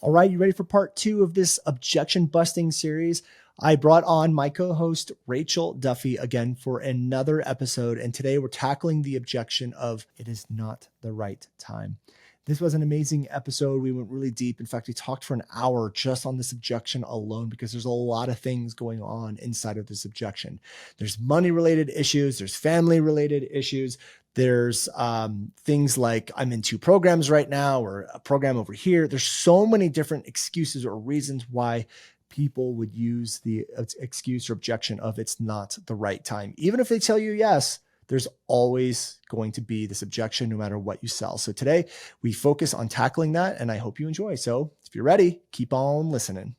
All right, you ready for part 2 of this objection busting series? I brought on my co-host Rachel Duffy again for another episode, and today we're tackling the objection of it is not the right time. This was an amazing episode. We went really deep. In fact, we talked for an hour just on this objection alone because there's a lot of things going on inside of this objection. There's money-related issues. There's family-related issues. There's things like I'm in 2 programs right now or a program over here. There's so many different excuses or reasons why people would use the excuse or objection of it's not the right time. Even if they tell you yes, there's always going to be this objection no matter what you sell. So today we focus on tackling that, and I hope you enjoy. So if you're ready, keep on listening.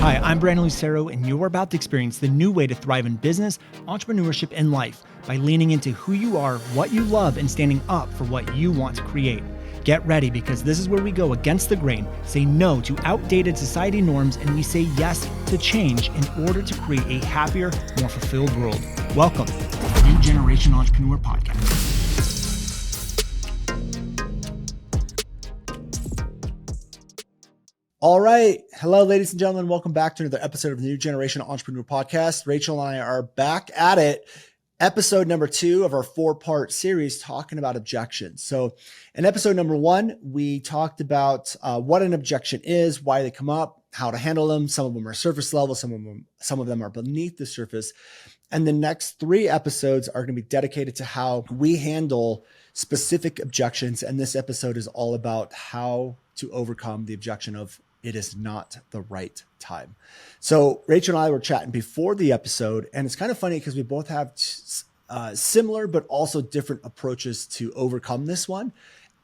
Hi, I'm Brandon Lucero, and you're about to experience the new way to thrive in business, entrepreneurship, and life by leaning into who you are, what you love, and standing up for what you want to create. Get ready, because this is where we go against the grain, say no to outdated society norms, and we say yes to change in order to create a happier, more fulfilled world. Welcome to the New Generation Entrepreneur Podcast. All right. Hello, ladies and gentlemen. Welcome back to another episode of the New Generation Entrepreneur Podcast. Rachel and I are back at it. Episode number 2 of our 4-part series talking about objections. So in episode number 1, we talked about what an objection is, why they come up, how to handle them. Some of them are surface level. Some of them are beneath the surface. And the next 3 episodes are going to be dedicated to how we handle specific objections. And this episode is all about how to overcome the objection of it is not the right time. So Rachel and I were chatting before the episode, and it's kind of funny because we both have similar but also different approaches to overcome this one,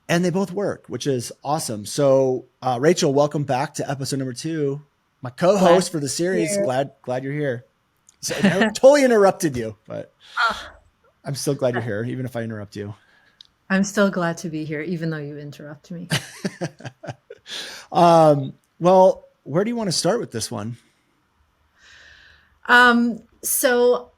and they both work, which is awesome. So Rachel, welcome back to episode number 2, my co-host for the series. Glad you're here. So I totally interrupted you, but I'm still glad you're here, even if I interrupt you. I'm still glad to be here, even though you interrupt me. Well, where do you want to start with this one? So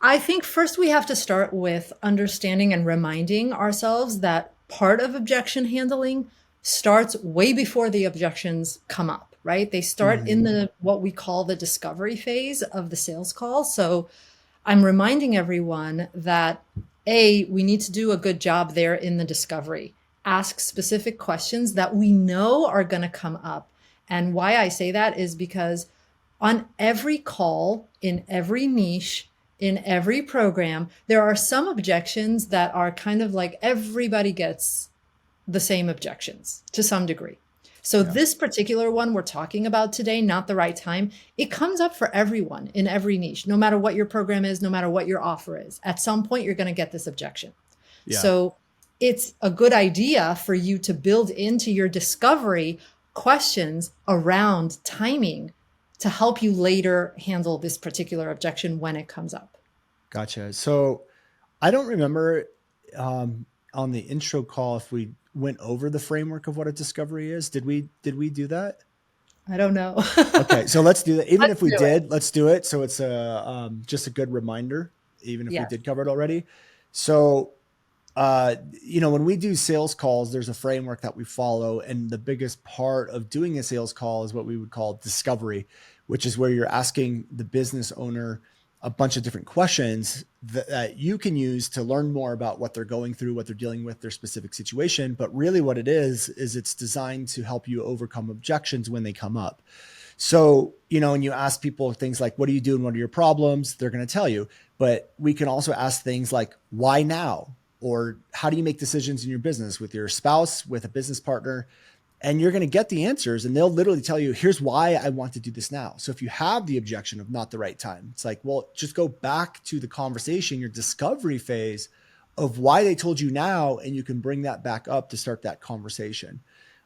I think first we have to start with understanding and reminding ourselves that part of objection handling starts way before the objections come up, right? They start in what we call the discovery phase of the sales call. So I'm reminding everyone that we need to do a good job there in the discovery. Ask specific questions that we know are going to come up. And why I say that is because on every call, in every niche, in every program, there are some objections that are kind of like everybody gets the same objections to some degree. So this particular one we're talking about today, not the right time, it comes up for everyone in every niche, no matter what your program is, no matter what your offer is. At some point, you're going to get this objection. Yeah. So it's a good idea for you to build into your discovery questions around timing to help you later handle this particular objection when it comes up. Gotcha. So I don't remember on the intro call if we went over the framework of what a discovery is. Did we do that? I don't know. Okay, so let's do that. Even if we did, let's do it. So it's just a good reminder, even if we did cover it already. So when we do sales calls, there's a framework that we follow. And the biggest part of doing a sales call is what we would call discovery, which is where you're asking the business owner a bunch of different questions that you can use to learn more about what they're going through, what they're dealing with, their specific situation. But really what it is it's designed to help you overcome objections when they come up. So, when you ask people things like, what do you do and what are your problems? They're going to tell you. But we can also ask things like, why now? Or how do you make decisions in your business with your spouse, with a business partner? And you're going to get the answers, and they'll literally tell you, here's why I want to do this now. So if you have the objection of not the right time, it's like, well, just go back to the conversation, your discovery phase of why they told you now, and you can bring that back up to start that conversation.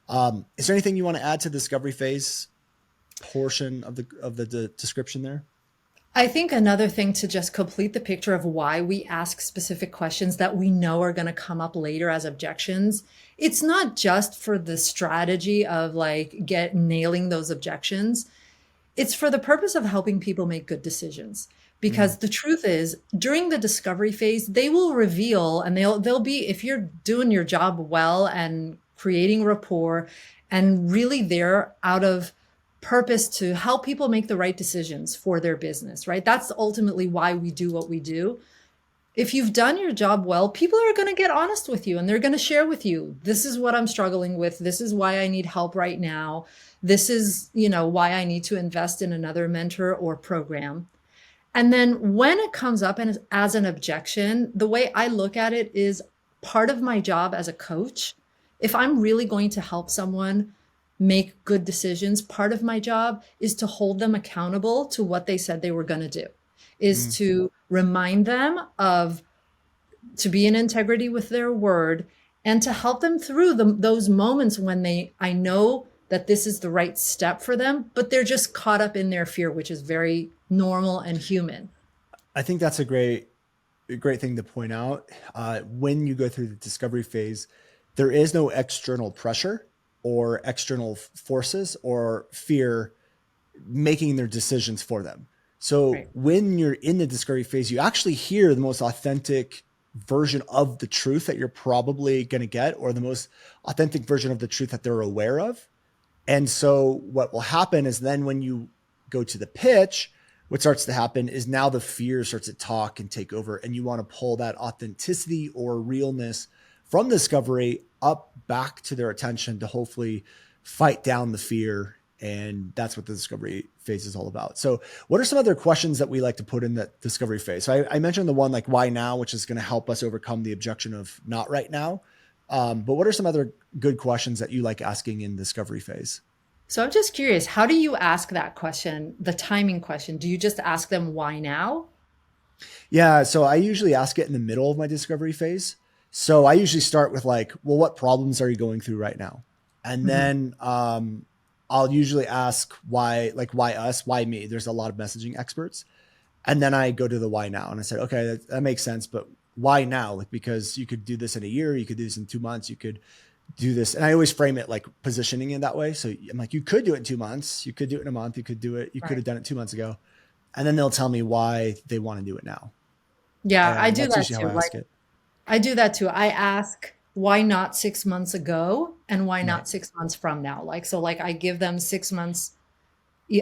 Is there anything you want to add to the discovery phase portion of the description there? I think another thing to just complete the picture of why we ask specific questions that we know are going to come up later as objections. It's not just for the strategy of nailing those objections. It's for the purpose of helping people make good decisions. Because the truth is, during the discovery phase, they will reveal, and they'll be, if you're doing your job well and creating rapport, and really there out of purpose to help people make the right decisions for their business, right? That's ultimately why we do what we do. If you've done your job well, people are going to get honest with you and they're going to share with you, this is what I'm struggling with. This is why I need help right now. This is, why I need to invest in another mentor or program. And then when it comes up and as an objection, the way I look at it is part of my job as a coach. If I'm really going to help someone make good decisions, part of my job is to hold them accountable to what they said they were going to do, is to remind them to be in integrity with their word and to help them through those moments when I know that this is the right step for them, but they're just caught up in their fear, which is very normal and human. I think that's a great thing to point out. When you go through the discovery phase, there is no external pressure or external forces or fear making their decisions for them. So when you're in the discovery phase, you actually hear the most authentic version of the truth that you're probably going to get, or the most authentic version of the truth that they're aware of. And so what will happen is then when you go to the pitch, what starts to happen is now the fear starts to talk and take over, and you want to pull that authenticity or realness from discovery up back to their attention to hopefully fight down the fear. And that's what the discovery phase is all about. So what are some other questions that we like to put in that discovery phase? So I mentioned the one like why now, which is going to help us overcome the objection of not right now. But what are some other good questions that you like asking in discovery phase? So I'm just curious, how do you ask that question, the timing question? Do you just ask them why now? Yeah. So I usually ask it in the middle of my discovery phase. So I usually start with like, well, what problems are you going through right now? And then, I'll usually ask why us, why me? There's a lot of messaging experts. And then I go to the why now. And I said, okay, that makes sense, but why now? Like, because you could do this in a year, you could do this in 2 months, you could do this. And I always frame it like positioning it that way. So I'm like, you could do it in 2 months, you could do it in a month, you could have done it 2 months ago. And then they'll tell me why they want to do it now. Yeah, And I do that's that usually too. how I ask it. I do that too. I ask why not 6 months ago and why not Right. 6 months from now? I give them 6 months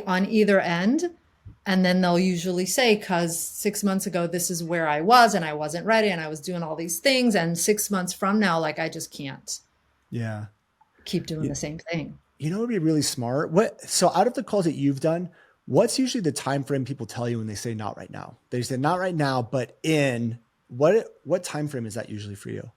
on either end. And then they'll usually say, because 6 months ago, this is where I was and I wasn't ready and I was doing all these things. And 6 months from now, I just can't Yeah. keep doing the same thing. You know, it'd be really smart. So out of the calls that you've done, what's usually the time frame people tell you when they say not right now? They say not right now, but in what time frame is that usually for you?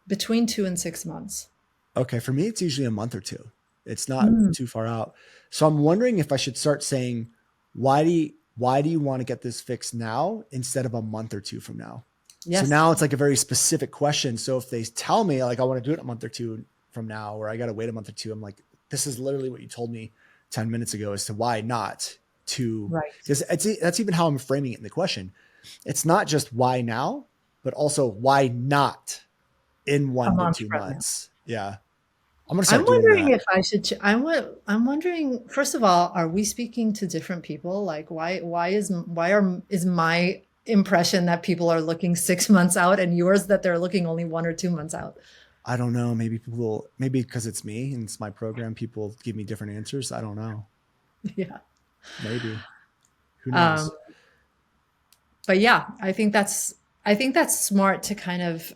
Between 2 and 6 months. Okay, for me, it's usually a month or two. It's not too far out. So I'm wondering if I should start saying, why do you want to get this fixed now instead of a month or two from now? Yes. So now it's like a very specific question. So if they tell me like, I want to do it a month or two from now, or I got to wait a month or two, I'm like, this is literally what you told me 10 minutes ago as to why not to, Right. because that's even how I'm framing it in the question. It's not just why now, but also why not in 1 to 2 months. Yeah. I'm going to start doing wondering that. if I should. I'm wondering. First of all, are we speaking to different people? Like, is my impression that people are looking 6 months out, and yours that they're looking only 1 or 2 months out? I don't know. Maybe because it's me and it's my program, people give me different answers. I don't know. Yeah. Maybe. Who knows? But yeah, I think that's smart to kind of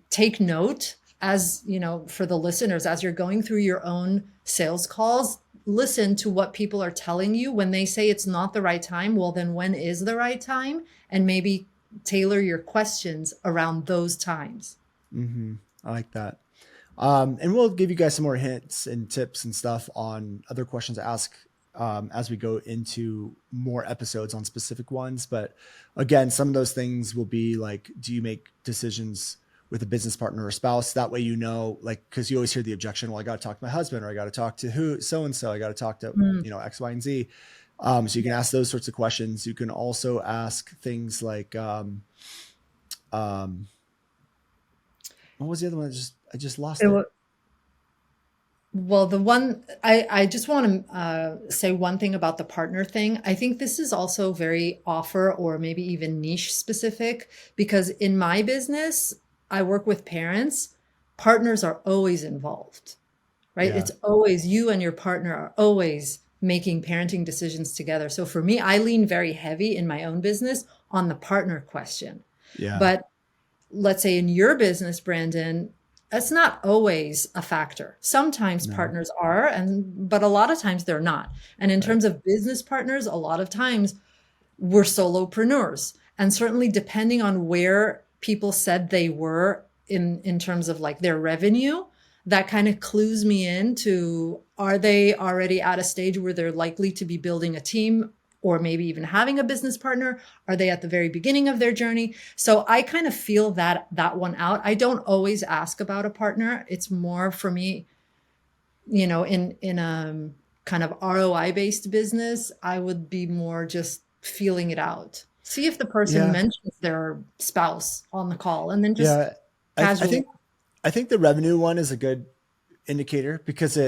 take note, as for the listeners, as you're going through your own sales calls. Listen to what people are telling you. When they say it's not the right time, well, then when is the right time? And maybe tailor your questions around those times. Mm-hmm. I like that. And we'll give you guys some more hints and tips and stuff on other questions to ask as we go into more episodes on specific ones. But again, some of those things will be like, do you make decisions with a business partner or spouse? That way, like, because you always hear the objection, well, I got to talk to my husband, or I got to talk to who, so-and-so, I got to talk to, X, Y, and Z. So you can ask those sorts of questions. You can also ask things like, what was the other one? I just lost it. Well, the one I just want to say one thing about the partner thing. I think this is also very offer or maybe even niche specific, because in my business, I work with parents. partners are always involved, right? Yeah. It's always you and your partner are always making parenting decisions together. So for me, I lean very heavy in my own business on the partner question. Yeah. But let's say in your business, Brandon, that's not always a factor. Sometimes partners are, but a lot of times they're not. And in terms of business partners, a lot of times we're solopreneurs. And certainly depending on where people said they were in terms of like their revenue, that kind of clues me into, are they already at a stage where they're likely to be building a team or maybe even having a business partner? Are they at the very beginning of their journey? So I kind of feel that one out. I don't always ask about a partner. It's more for me, in a kind of ROI based business, I would be more just feeling it out. See if the person mentions their spouse on the call, and then just casually. I think the revenue one is a good indicator, because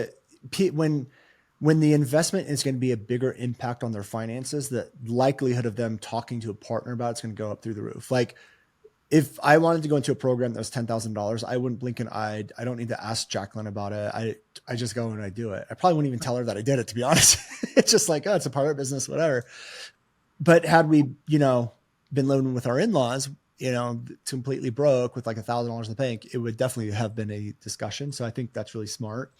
when the investment is going to be a bigger impact on their finances, the likelihood of them talking to a partner about it's going to go up through the roof. Like if I wanted to go into a program that was $10,000, I wouldn't blink an eye. I don't need to ask Jacqueline about it. I just go and I do it. I probably wouldn't even tell her that I did it, to be honest. It's just like, oh, it's a part of business, whatever. But had we, been living with our in-laws, completely broke with like $1,000 in the bank, it would definitely have been a discussion. So I think that's really smart.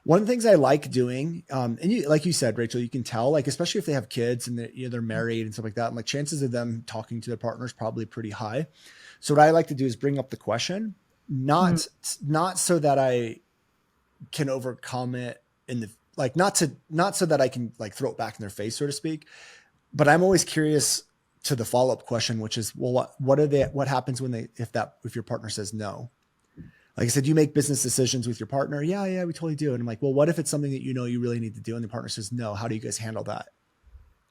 One of the things I like doing, and like you said, Rachel, you can tell, like, especially if they have kids and they're married and stuff like that, and like chances of them talking to their partner is probably pretty high. So what I like to do is bring up the question, not so that I can overcome it not so that I can like throw it back in their face, so to speak. But I'm always curious to the follow-up question, which is, well, what happens if your partner says no? Like I said, you make business decisions with your partner. Yeah, we totally do. And I'm like, well, what if it's something that you really need to do, and the partner says no? How do you guys handle that?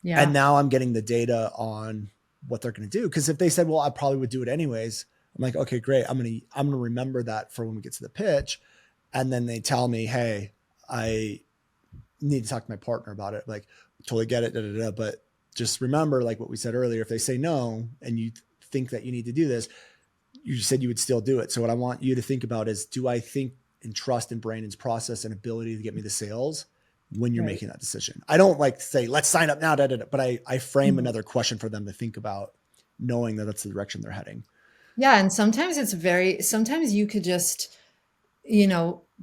Yeah. And now I'm getting the data on what they're going to do. Because if they said, well, I probably would do it anyways, I'm like, okay, great. I'm gonna remember that for when we get to the pitch. And then they tell me, hey, I need to talk to my partner about it. Like, totally get it, but just remember, like what we said earlier, if they say no and you think that you need to do this, you said you would still do it. So what I want you to think about is, do I think and trust in Brandon's process and ability to get me the sales when you're making that decision? I don't like to say, let's sign up now, but I frame another question for them to think about, knowing that that's the direction they're heading. Yeah. And sometimes sometimes you could just,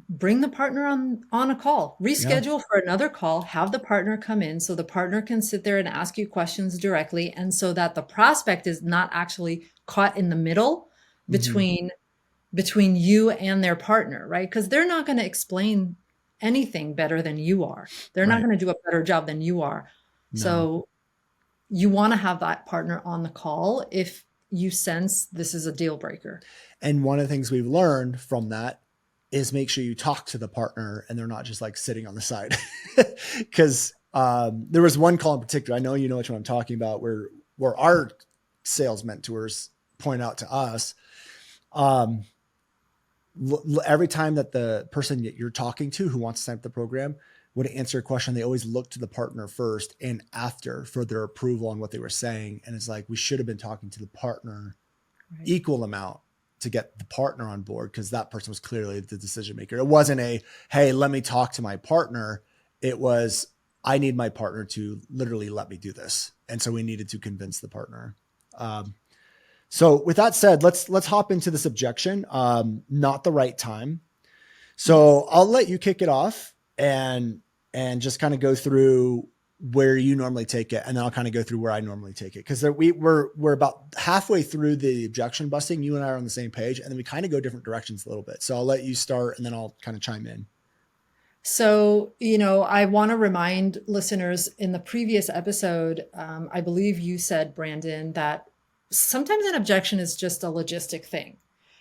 bring the partner on a call, reschedule for another call, have the partner come in so the partner can sit there and ask you questions directly. And so that the prospect is not actually caught in the middle between you and their partner, right? Because they're not going to explain anything better than you are. They're not going to do a better job than you are. No. So you want to have that partner on the call if you sense this is a deal breaker. And one of the things we've learned from that is make sure you talk to the partner and they're not just like sitting on the side. Because there was one call in particular, I know you know which one I'm talking about, where our sales mentors point out to us, every time that the person that you're talking to who wants to sign up the program would answer a question, they always look to the partner first and after for their approval on what they were saying. And it's like, we should have been talking to the partner equal amount to get the partner on board, because that person was clearly the decision maker. It wasn't hey, let me talk to my partner. It was, I need my partner to literally let me do this. And so we needed to convince the partner. So with that said, let's hop into this objection. Not the right time. So I'll let you kick it off and just kind of go through where you normally take it. And then I'll kind of go through where I normally take it. Cause we're about halfway through the objection busting. You and I are on the same page, and then we kind of go different directions a little bit. So I'll let you start and then I'll kind of chime in. So, I want to remind listeners, in the previous episode, I believe you said, Brandon, that sometimes an objection is just a logistic thing.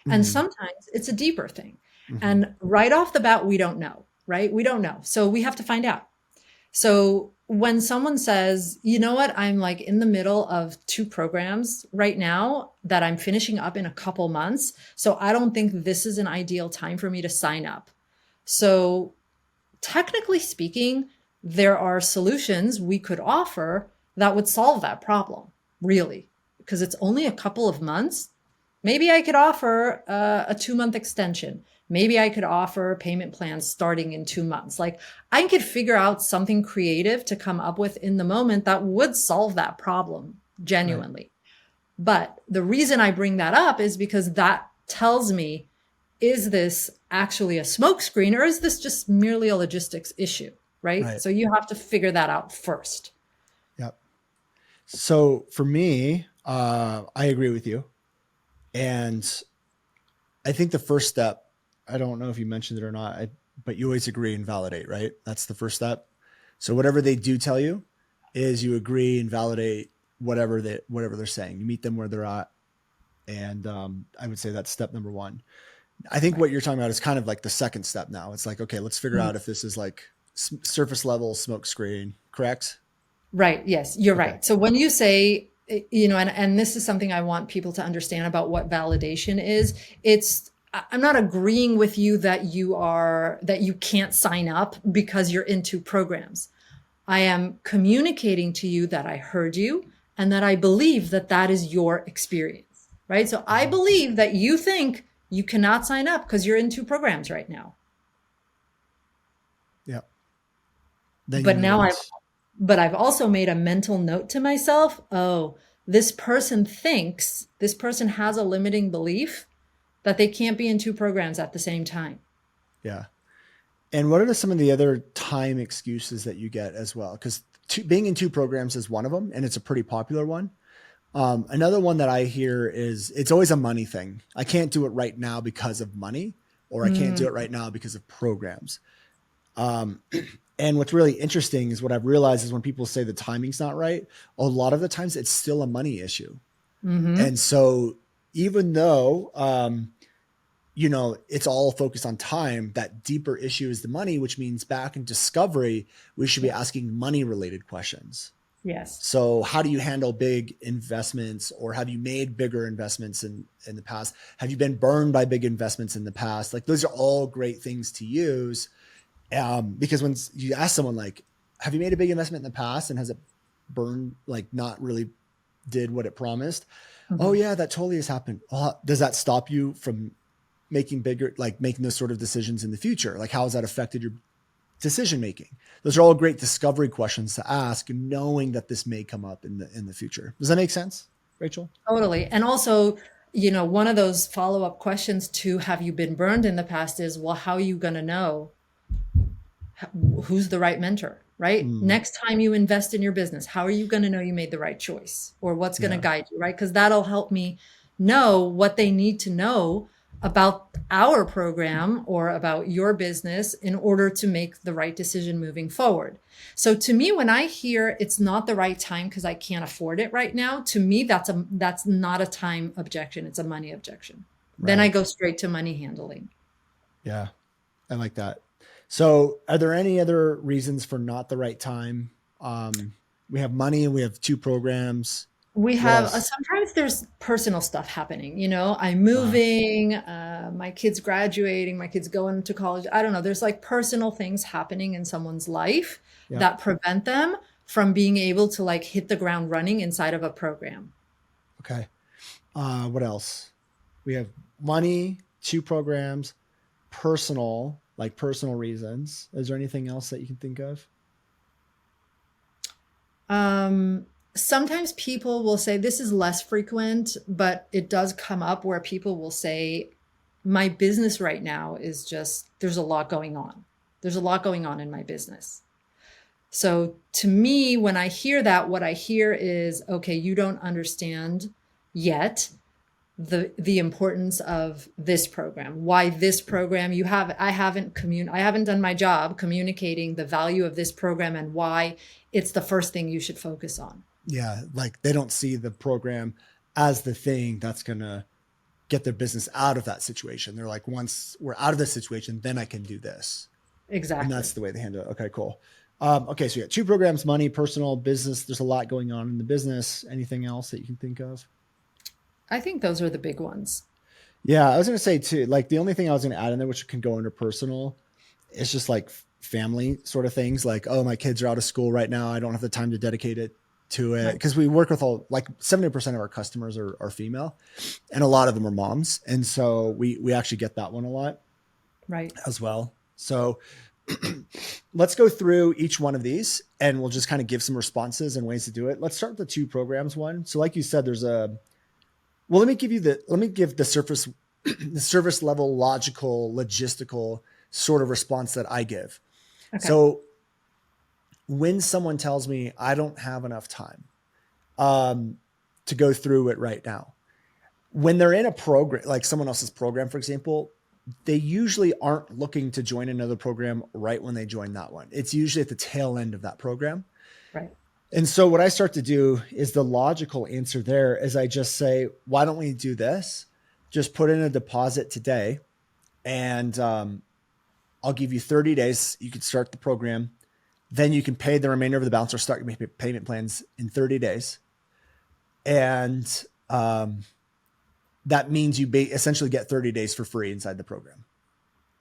And sometimes it's a deeper thing. And right off the bat, we don't know, right? We don't know. So we have to find out. So when someone says, you know what, I'm like in the middle of 2 programs right now that I'm finishing up in a couple months. So I don't think this is an ideal time for me to sign up. So technically speaking, there are solutions we could offer that would solve that problem, really, because it's only a couple of months. Maybe I could offer a 2-month extension. maybe I could offer payment plans starting in 2 months. Like I could figure out something creative to come up with in the moment that would solve that problem genuinely. Right. But the reason I bring that up is because that tells me, is this actually a smokescreen or is this just merely a logistics issue? Right. So you have to figure that out first. Yep. So for me, I agree with you. And I think the first step, I don't know if you mentioned it or not, but you always agree and validate, right? That's the first step. So whatever they do tell you is you agree and validate whatever they're saying. You meet them where they're at. And I would say that's step number one. I think what you're talking about is kind of like the second step now. It's like, okay, let's figure out if this is like surface level smoke screen, correct? Right. Yes, you're right. So when you say, and this is something I want people to understand about what validation is, I'm not agreeing with you that you can't sign up because you're into programs. I am communicating to you that I heard you and that I believe that that is your experience, right? So I believe that you think you cannot sign up because you're into programs right now. Yeah. But I've also made a mental note to myself. Oh, this person has a limiting belief that they can't be in two programs at the same time. Yeah. And what are some of the other time excuses that you get as well? Because being in two programs is one of them, and it's a pretty popular one. Another one that I hear is it's always a money thing. I can't do it right now because of money, or I can't do it right now because of programs. And what's really interesting is what I've realized is when people say the timing's not right, a lot of the times it's still a money issue. Mm-hmm. And so even though, it's all focused on time, that deeper issue is the money, which means back in discovery, we should be asking money related questions. Yes. So how do you handle big investments, or have you made bigger investments in the past? Have you been burned by big investments in the past? Like those are all great things to use. Because when you ask someone like, have you made a big investment in the past and has it burned, like not really did what it promised? Mm-hmm. Oh yeah, that totally has happened. Does that stop you from making those sort of decisions in the future? Like how has that affected your decision making? Those are all great discovery questions to ask, knowing that this may come up in the future. Does that make sense, Rachel? Totally. And also, one of those follow-up questions to have you been burned in the past is, well, how are you going to know who's the right mentor, right? Next time you invest in your business, how are you going to know you made the right choice, or what's going to guide you, right? Because that'll help me know what they need to know about our program or about your business in order to make the right decision moving forward. So to me, when I hear it's not the right time because I can't afford it right now, to me, that's not a time objection. It's a money objection. Right. Then I go straight to money handling. Yeah, I like that. So are there any other reasons for not the right time? We have money and we have two programs. We have, sometimes there's personal stuff happening, I'm moving, my kid's graduating, my kid's going to college. I don't know. There's like personal things happening in someone's life that prevent them from being able to like hit the ground running inside of a program. Okay. What else? We have money, two programs, personal reasons. Is there anything else that you can think of? Sometimes people will say, this is less frequent, but it does come up where people will say, my business right now is just, there's a lot going on. There's a lot going on in my business. So to me, when I hear that, what I hear is, okay, you don't understand yet the importance of this program. Why this program? I haven't done my job communicating the value of this program and why it's the first thing you should focus on. Yeah, like they don't see the program as the thing that's going to get their business out of that situation. They're like, once we're out of this situation, then I can do this. Exactly. And that's the way they handle it. Okay, cool. Okay, so you got two programs, money, personal, business. There's a lot going on in the business. Anything else that you can think of? I think those are the big ones. Yeah, I was going to say too, like the only thing I was going to add in there, which can go under personal, is just like family sort of things. Like, oh, my kids are out of school right now. I don't have the time to dedicate it to it. Because we work with 70% of our customers are female, and a lot of them are moms. And so we actually get that one a lot. Right. as well. So let's go through each one of these and we'll just kind of give some responses and ways to do it. Let's start with the 2 programs one. So like you said, let me give the the service level, logical, logistical sort of response that I give. Okay. So when someone tells me I don't have enough time to go through it right now, when they're in a program, like someone else's program, for example, they usually aren't looking to join another program right when they join that one. It's usually at the tail end of that program. Right. And so what I start to do is the logical answer there is I just say, why don't we do this? Just put in a deposit today and I'll give you 30 days. You can start the program. Then you can pay the remainder of the balance or start your payment plans in 30 days. And that means you essentially get 30 days for free inside the program.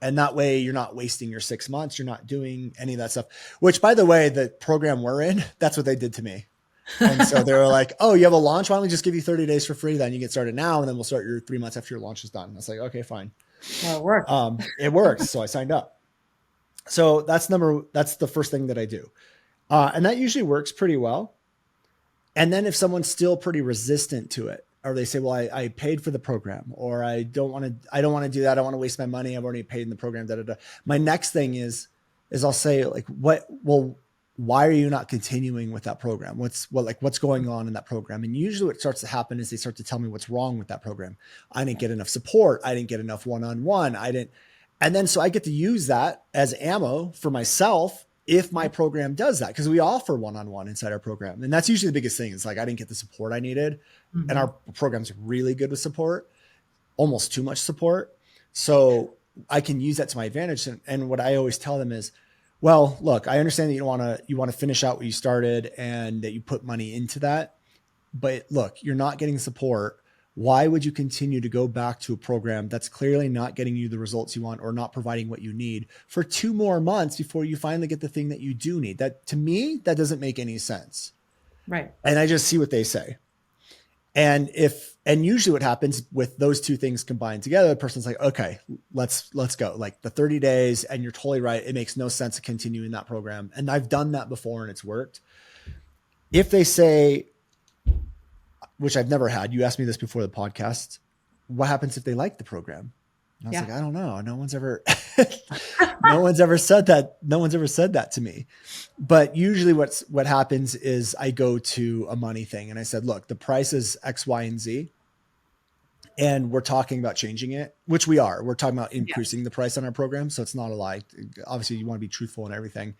And that way you're not wasting your 6 months. You're not doing any of that stuff, which by the way, the program we're in, that's what they did to me. And so they were like, oh, you have a launch. Why don't we just give you 30 days for free? Then you get started now. And then we'll start your 3 months after your launch is done. I was like, okay, fine. Well, it worked. It works. So I signed up. So that's the first thing that I do. And that usually works pretty well. And then if someone's still pretty resistant to it, or they say, well, I paid for the program, or I don't want to do that. I don't want to waste my money. I've already paid in the program. My next thing is I'll say like, why are you not continuing with that program? What's going on in that program? And usually what starts to happen is they start to tell me what's wrong with that program. I didn't get enough support. I didn't get enough one-on-one. And then, so I get to use that as ammo for myself if my program does that, because we offer one-on-one inside our program. And that's usually the biggest thing. It's like, I didn't get the support I needed. Mm-hmm. And our program's really good with support, almost too much support. So I can use that to my advantage. And what I always tell them is, well, look, I understand that you want to finish out what you started and that you put money into that, but look, you're not getting support. Why would you continue to go back to a program that's clearly not getting you the results you want or not providing what you need for 2 more months before you finally get the thing that you do need? That, to me, that doesn't make any sense. Right. And I just see what they say. And usually what happens with those 2 things combined together, the person's like, okay, let's go. Like the 30 days, and you're totally right. It makes no sense to continue in that program. And I've done that before and it's worked. If they say, which I've never had, you asked me this before the podcast, what happens if they like the program? And I was like, I don't know. No one's ever said that. No one's ever said that to me. But usually what happens is I go to a money thing and I said, look, the price is X, Y, and Z. And we're talking about changing it, which we are. We're talking about increasing the price on our program. So it's not a lie. Obviously you want to be truthful and everything.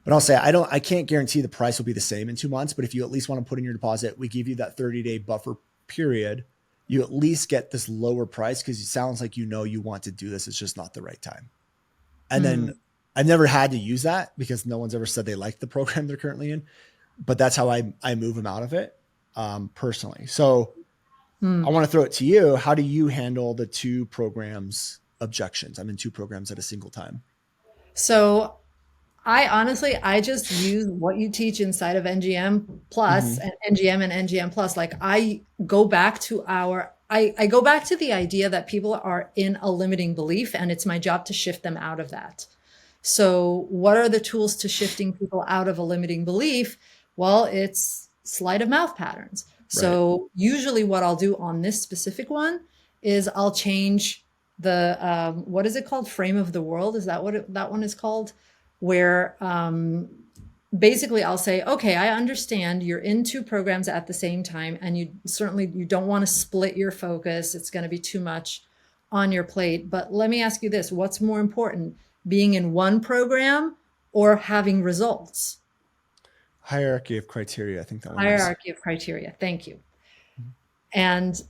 But I'll say, I can't guarantee the price will be the same in 2 months, but if you at least want to put in your deposit, we give you that 30-day buffer period. You at least get this lower price because it sounds like you want to do this. It's just not the right time. And then I've never had to use that because no one's ever said they like the program they're currently in, but that's how I move them out of it personally. So I want to throw it to you. How do you handle the 2 programs objections? I'm in 2 programs at a single time. So I just use what you teach inside of NGM Plus and NGM and NGM Plus. Like I go back to the idea that people are in a limiting belief, and it's my job to shift them out of that. So what are the tools to shifting people out of a limiting belief? Well, it's sleight of mouth patterns. Right. So usually what I'll do on this specific one is I'll change the, what is it called? Frame of the world. Is that what that one is called? Where basically I'll say, okay, I understand you're in 2 programs at the same time, and you don't want to split your focus. It's going to be too much on your plate. But let me ask you this, what's more important, being in one program or having results? Hierarchy of criteria. I think that one Hierarchy of criteria. Thank you. Mm-hmm. And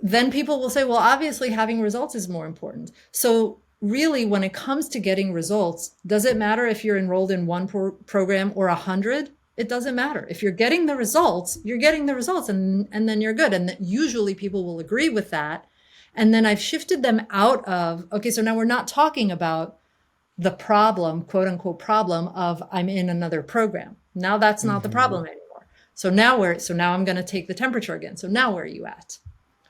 then people will say, well, obviously having results is more important. So really, when it comes to getting results, does it matter if you're enrolled in one program or 100? It doesn't matter. If you're getting the results, you're getting the results, and then you're good. And usually people will agree with that. And then I've shifted them out of, okay, so now we're not talking about the problem, quote unquote problem of I'm in another program. Now that's not the problem anymore. So now I'm going to take the temperature again. So now where are you at?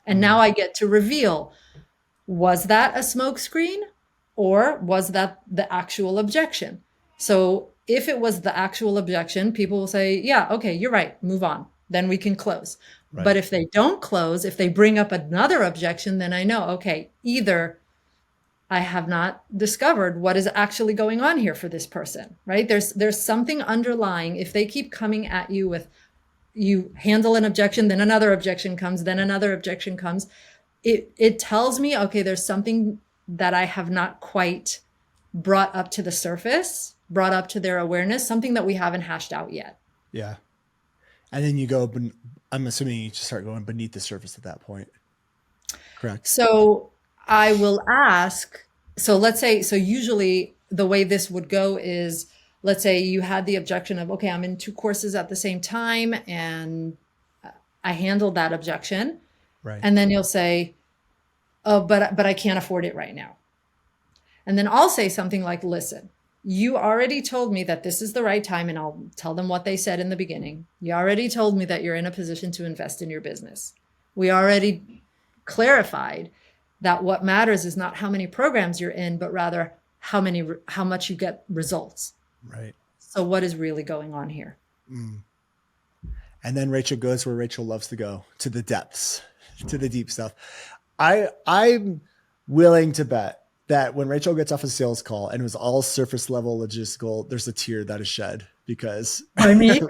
And now I get to reveal, was that a smoke screen? or was that the actual objection? So if it was the actual objection, people will say, yeah, okay, you're right, move on. Then we can close. Right. But if they don't close, if they bring up another objection, then I know, okay, either I have not discovered what is actually going on here for this person, right? There's something underlying. If they keep coming at you with, you handle an objection, then another objection comes, then another objection comes, it tells me, okay, there's something that I have not quite brought up to the surface, brought up to their awareness, something that we haven't hashed out yet. Yeah. And then you go, I'm assuming you just start going beneath the surface at that point. Correct. So I will ask, so let's say, so usually the way this would go is, let's say you had the objection of, okay, I'm in 2 courses at the same time and I handled that objection. Right. And then you'll say, oh, but I can't afford it right now. And then I'll say something like, listen, you already told me that this is the right time, and I'll tell them what they said in the beginning. You already told me that you're in a position to invest in your business. We already clarified that what matters is not how many programs you're in, but rather how much you get results. Right. So what is really going on here? Mm. And then Rachel goes where Rachel loves to go, to the depths, to the deep stuff. I'm willing to bet that when Rachel gets off a sales call and it was all surface level logistical, there's a tear that is shed because by me.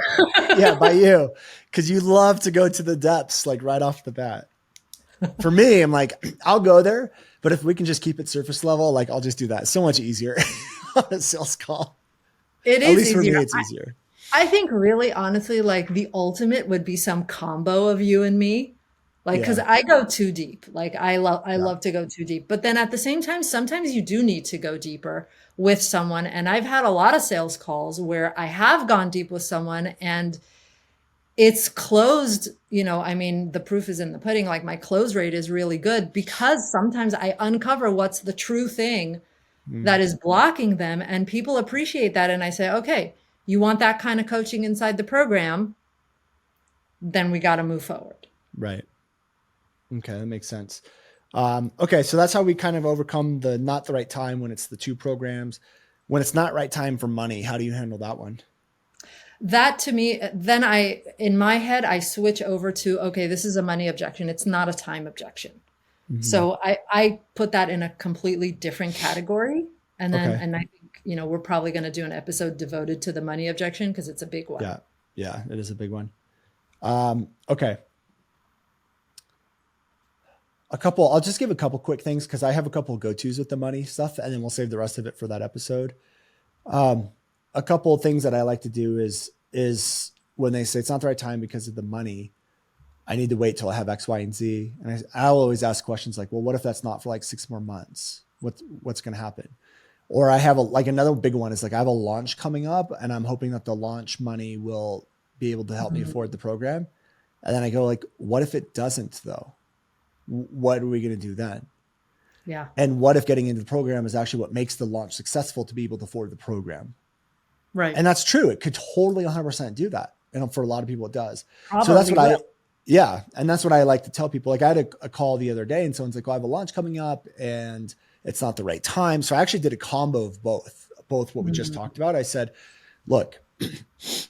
Yeah, by you. Cause you love to go to the depths, like right off the bat. For me, I'm like, I'll go there, but if we can just keep it surface level, like I'll just do that. It's so much easier on a sales call. It is At least easier. for me, it's easier. I think really, honestly, like the ultimate would be some combo of you and me. Like, cause I go too deep. Like I love to go too deep, but then at the same time, sometimes you do need to go deeper with someone. And I've had a lot of sales calls where I have gone deep with someone and it's closed, I mean, the proof is in the pudding. Like my close rate is really good because sometimes I uncover what's the true thing that is blocking them, and people appreciate that. And I say, okay, you want that kind of coaching inside the program, then we got to move forward. Right. Okay. That makes sense. Okay. So that's how we kind of overcome the not the right time when it's the 2 programs. When it's not right time for money, how do you handle that one? That to me, then in my head, I switch over to, okay, this is a money objection. It's not a time objection. Mm-hmm. So I put that in a completely different category. And then, and I think, we're probably going to do an episode devoted to the money objection because it's a big one. Yeah. Yeah. It is a big one. Okay. I'll just give a couple quick things because I have a couple of go-tos with the money stuff, and then we'll save the rest of it for that episode. A couple of things that I like to do is when they say it's not the right time because of the money, I need to wait till I have X, Y, and Z. And I'll always ask questions like, well, what if that's not for like 6 more months? What's going to happen? Or I have another big one is like, I have a launch coming up and I'm hoping that the launch money will be able to help me afford the program. And then I go like, what if it doesn't though? What are we going to do then? Yeah. And what if getting into the program is actually what makes the launch successful to be able to afford the program? Right. And that's true. It could totally 100% do that. And for a lot of people, it does. Probably so that's what yeah. And that's what I like to tell people. Like I had a call the other day and someone's like, well, I have a launch coming up and it's not the right time. So I actually did a combo of both what we just talked about. I said, look,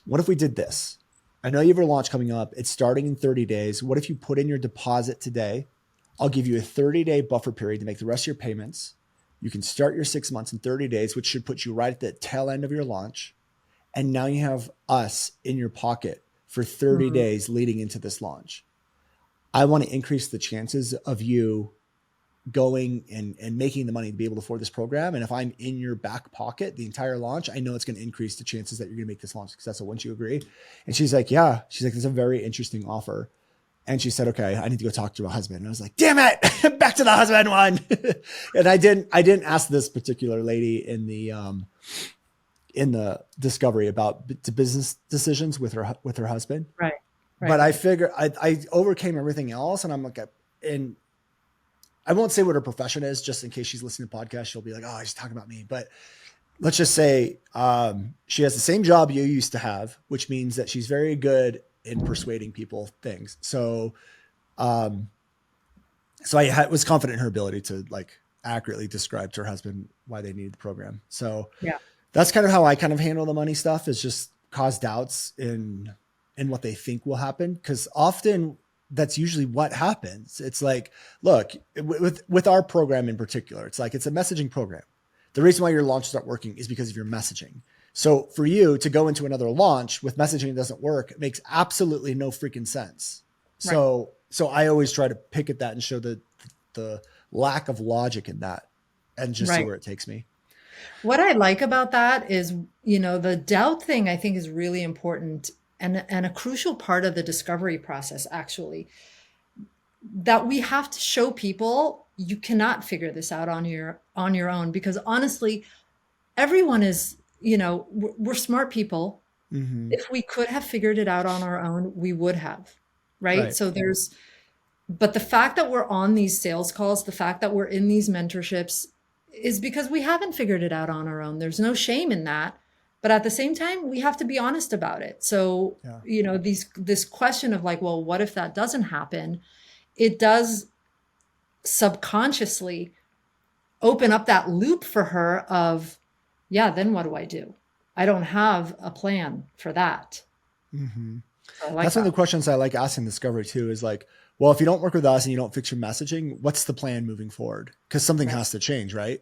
what if we did this? I know you have a launch coming up. It's starting in 30 days. What if you put in your deposit today? I'll give you a 30-day buffer period to make the rest of your payments. You can start your 6 months in 30 days, which should put you right at the tail end of your launch. And now you have us in your pocket for 30 days leading into this launch. I want to increase the chances of you going and making the money to be able to afford this program. And if I'm in your back pocket the entire launch, I know it's going to increase the chances that you're going to make this launch successful. Wouldn't you agree? And she's like, yeah. She's like, it's a very interesting offer. And she said, okay, I need to go talk to my husband. And I was like, damn it, back to the husband one. And I didn't ask this particular lady in the discovery about the business decisions with her husband. Right. But I figure I overcame everything else. And I'm like, and I won't say what her profession is just in case she's listening to the podcast. She'll be like, oh, he's talking about me. But let's just say she has the same job you used to have, which means that she's very good in persuading people things. So I was confident in her ability to like accurately described to her husband why they needed the program. So Yeah. that's kind of how I kind of handle the money stuff, is just cause doubts in what they think will happen. Because often that's usually what happens. It's like, look, with our program in particular, it's like, it's a messaging program. The reason why your launches aren't working is because of your messaging. So for you to go into another launch with messaging that doesn't work, it makes absolutely no freaking sense. So I always try to pick at that and show the lack of logic in that, and just see where it takes me. What I like about that is, the doubt thing I think is really important, and a crucial part of the discovery process, actually, that we have to show people you cannot figure this out on your own, because honestly, everyone is, we're smart people. Mm-hmm. If we could have figured it out on our own, we would have, right? So but the fact that we're on these sales calls, the fact that we're in these mentorships, is because we haven't figured it out on our own. There's no shame in that. But at the same time, we have to be honest about it. So, this question of like, well, what if that doesn't happen? It does subconsciously open up that loop for her of, yeah, then what do I do? I don't have a plan for that. Mm-hmm. So that's one of the questions I like asking Discovery too, is like, well, if you don't work with us and you don't fix your messaging, what's the plan moving forward? Because something has to change, right?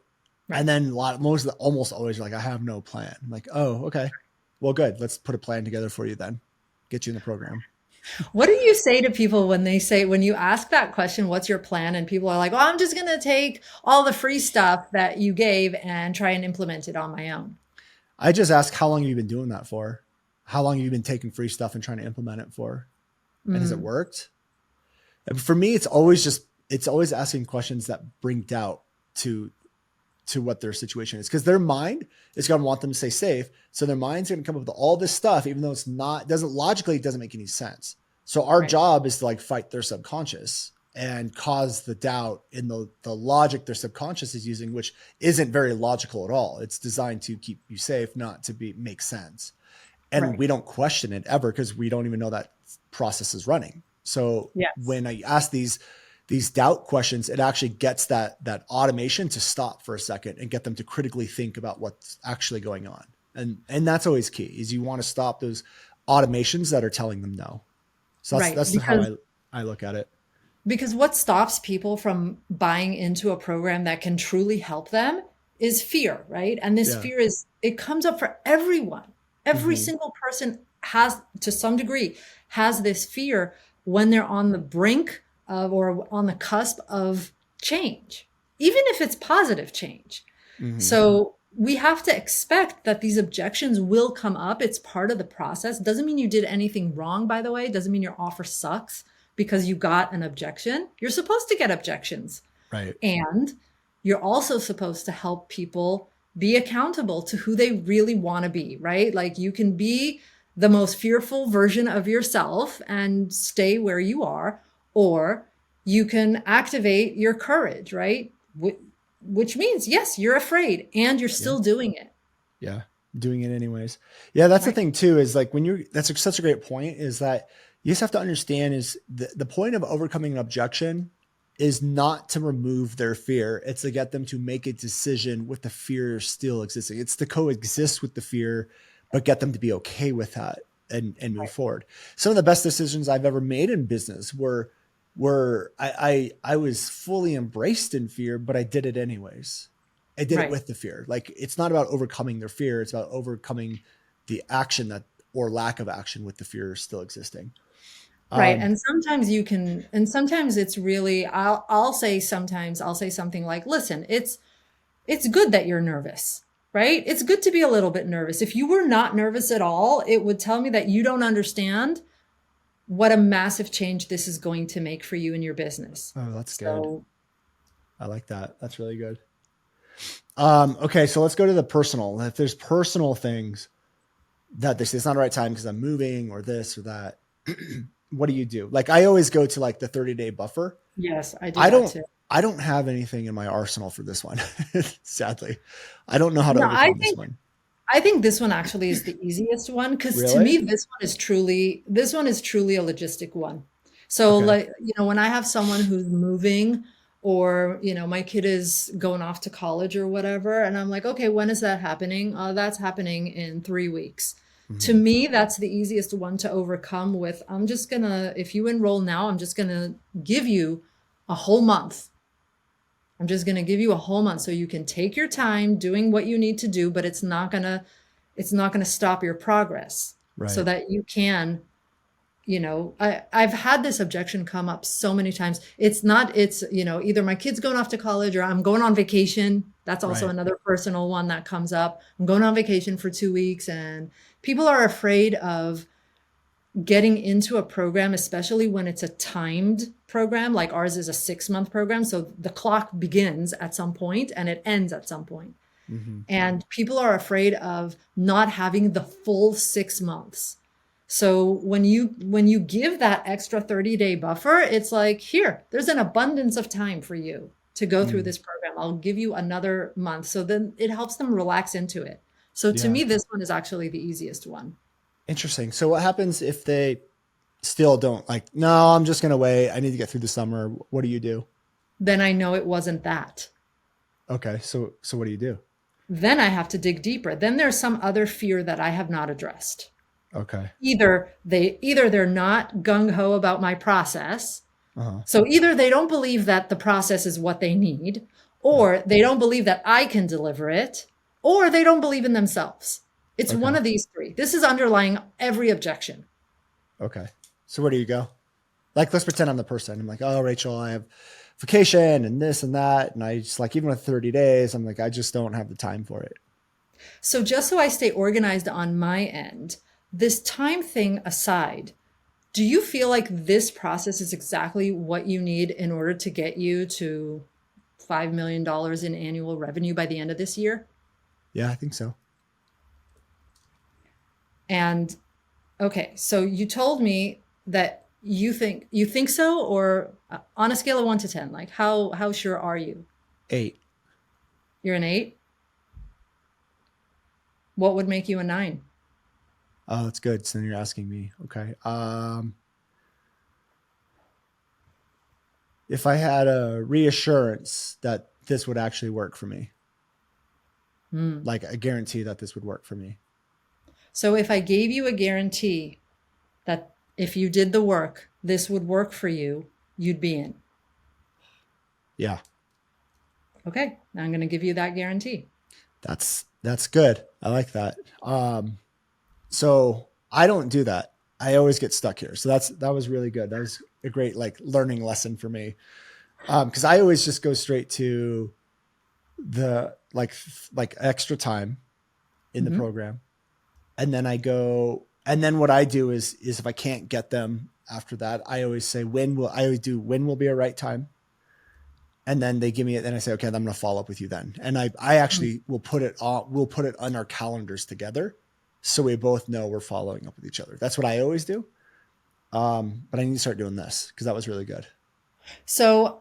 And then almost always like, I have no plan. I'm like, oh, okay, well, good. Let's put a plan together for you then. Get you in the program. What do you say to people when you ask that question, what's your plan? And people are like, well, I'm just going to take all the free stuff that you gave and try and implement it on my own. I just ask, how long have you been doing that for? How long have you been taking free stuff and trying to implement it for? And has it worked? And for me, it's always asking questions that bring doubt to what their situation is, because their mind is going to want them to stay safe. So their mind's going to come up with all this stuff, even though it doesn't make any sense. So our job is to like fight their subconscious and cause the doubt in the logic their subconscious is using, which isn't very logical at all. It's designed to keep you safe, not to make sense. And we don't question it ever, because we don't even know that process is running. So when I ask these doubt questions, it actually gets that automation to stop for a second and get them to critically think about what's actually going on. And that's always key, is you want to stop those automations that are telling them no. So that's how I look at it. Because what stops people from buying into a program that can truly help them is fear, right? And this fear it comes up for everyone. Every single person has, to some degree, has this fear when they're on the brink of, or on the cusp of change, even if it's positive change. So we have to expect that these objections will come up. It's part of the process. Doesn't mean you did anything wrong, by the way. Doesn't mean your offer sucks because you got an objection. You're supposed to get objections. Right. And you're also supposed to help people be accountable to who they really want to be, right? Like, you can be the most fearful version of yourself and stay where you are, or you can activate your courage, right? Which means, yes, you're afraid and you're still doing it. Yeah. Doing it anyways. Yeah. That's the thing too, is like that's such a great point, is that you just have to understand is the point of overcoming an objection is not to remove their fear. It's to get them to make a decision with the fear still existing. It's to coexist with the fear, but get them to be okay with that and move forward. Some of the best decisions I've ever made in business were I was fully embraced in fear, but I did it anyways. I did it with the fear. Like, it's not about overcoming their fear. It's about overcoming the action or lack of action with the fear still existing. Right. And sometimes sometimes it's really, I'll say something like, listen, it's good that you're nervous, right? It's good to be a little bit nervous. If you were not nervous at all, it would tell me that you don't understand what a massive change this is going to make for you in your business. Oh, that's good. I like that. That's really good. Okay. So let's go to the personal. If there's personal things that this is not the right time because I'm moving or this or that, what do you do? Like, I always go to like the 30-day buffer. Yes, I do. I don't have anything in my arsenal for this one. Sadly, I don't know how to overcome this one. I think this one actually is the easiest one, because to me, this one is truly a logistic one. So like, when I have someone who's moving or, my kid is going off to college or whatever. And I'm like, okay, when is that happening? That's happening in 3 weeks. To Mm-hmm. me, that's the easiest one to overcome with, if you enroll now, I'm just gonna give you a whole month. I'm just gonna give you a whole month so you can take your time doing what you need to do, but it's not gonna stop your progress so Right. that you can, I've had this objection come up so many times. It's either my kid's going off to college or I'm going on vacation. That's also Right. another personal one that comes up. I'm going on vacation for 2 weeks, and people are afraid of getting into a program, especially when it's a timed program. Like ours is a 6-month program. So the clock begins at some point and it ends at some point. Mm-hmm. And people are afraid of not having the full 6 months. So when you give that extra 30-day buffer, it's like, here, there's an abundance of time for you to go through Mm. this program. I'll give you another month. So then it helps them relax into it. So to Yeah. me, this one is actually the easiest one. Interesting. So what happens if they still don't like, no, I'm just going to wait. I need to get through the summer. What do you do? Then I know it wasn't that. Okay. So what do you do? Then I have to dig deeper. Then there's some other fear that I have not addressed. Okay. Either they're not gung-ho about my process. Uh-huh. So either they don't believe that the process is what they need, or they don't believe that I can deliver it, or they don't believe in themselves. It's Okay. one of these three. This is underlying every objection. Okay. So where do you go? Like, let's pretend I'm the person. I'm like, oh, Rachel, I have vacation and this and that. And I just like, even with 30 days, I'm like, I just don't have the time for it. So just so I stay organized on my end, this time thing aside, do you feel like this process is exactly what you need in order to get you to $5 million in annual revenue by the end of this year? Yeah, I think so. And okay, so you told me that you think so, or on a scale of 1 to 10, like how sure are you? 8. You're an 8? What would make you a 9? Oh, that's good. So then you're asking me. Okay. If I had a reassurance that this would actually work for me, like a guarantee that this would work for me. So if I gave you a guarantee that if you did the work, this would work for you, you'd be in. Yeah. Okay, now I'm going to give you that guarantee. That's good. I like that. So I don't do that. I always get stuck here. So that was really good. That was a great like learning lesson for me. Cause I always just go straight to the like extra time in the program. And then and then what I do is if I can't get them after that, I always say, when will be a right time? And then they give me it. Then I say, okay, I'm going to follow up with you then. And I actually we'll put it on our calendars together. So we both know we're following up with each other. That's what I always do. But I need to start doing this because that was really good. So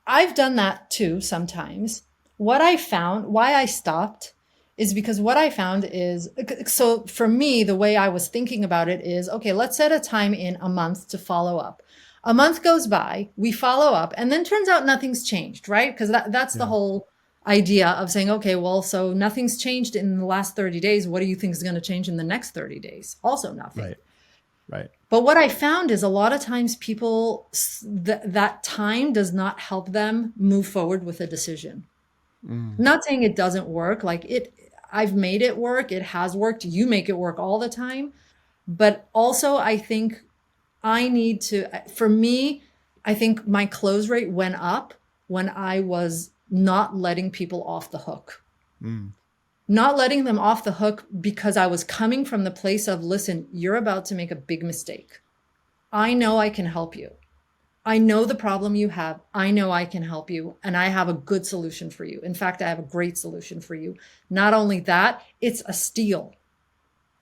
I've done that too sometimes. What I found, why I stopped, is because what I found is, so for me, the way I was thinking about it is, okay, let's set a time in a month to follow up. A month goes by, we follow up, and then turns out nothing's changed, right? Because that's the whole idea of saying, okay, well, so nothing's changed in the last 30 days. What do you think is going to change in the next 30 days? Also nothing. Right. But what I found is a lot of times people, that time does not help them move forward with a decision. I'm not saying it doesn't work. I've made it work. It has worked. You make it work all the time. But also I think for me, I think my close rate went up when I was not letting people off the hook. Not letting them off the hook because I was coming from the place of, listen, you're about to make a big mistake. I know I can help you. I know the problem you have. I know I can help you. And I have a good solution for you. In fact, I have a great solution for you. Not only that, it's a steal.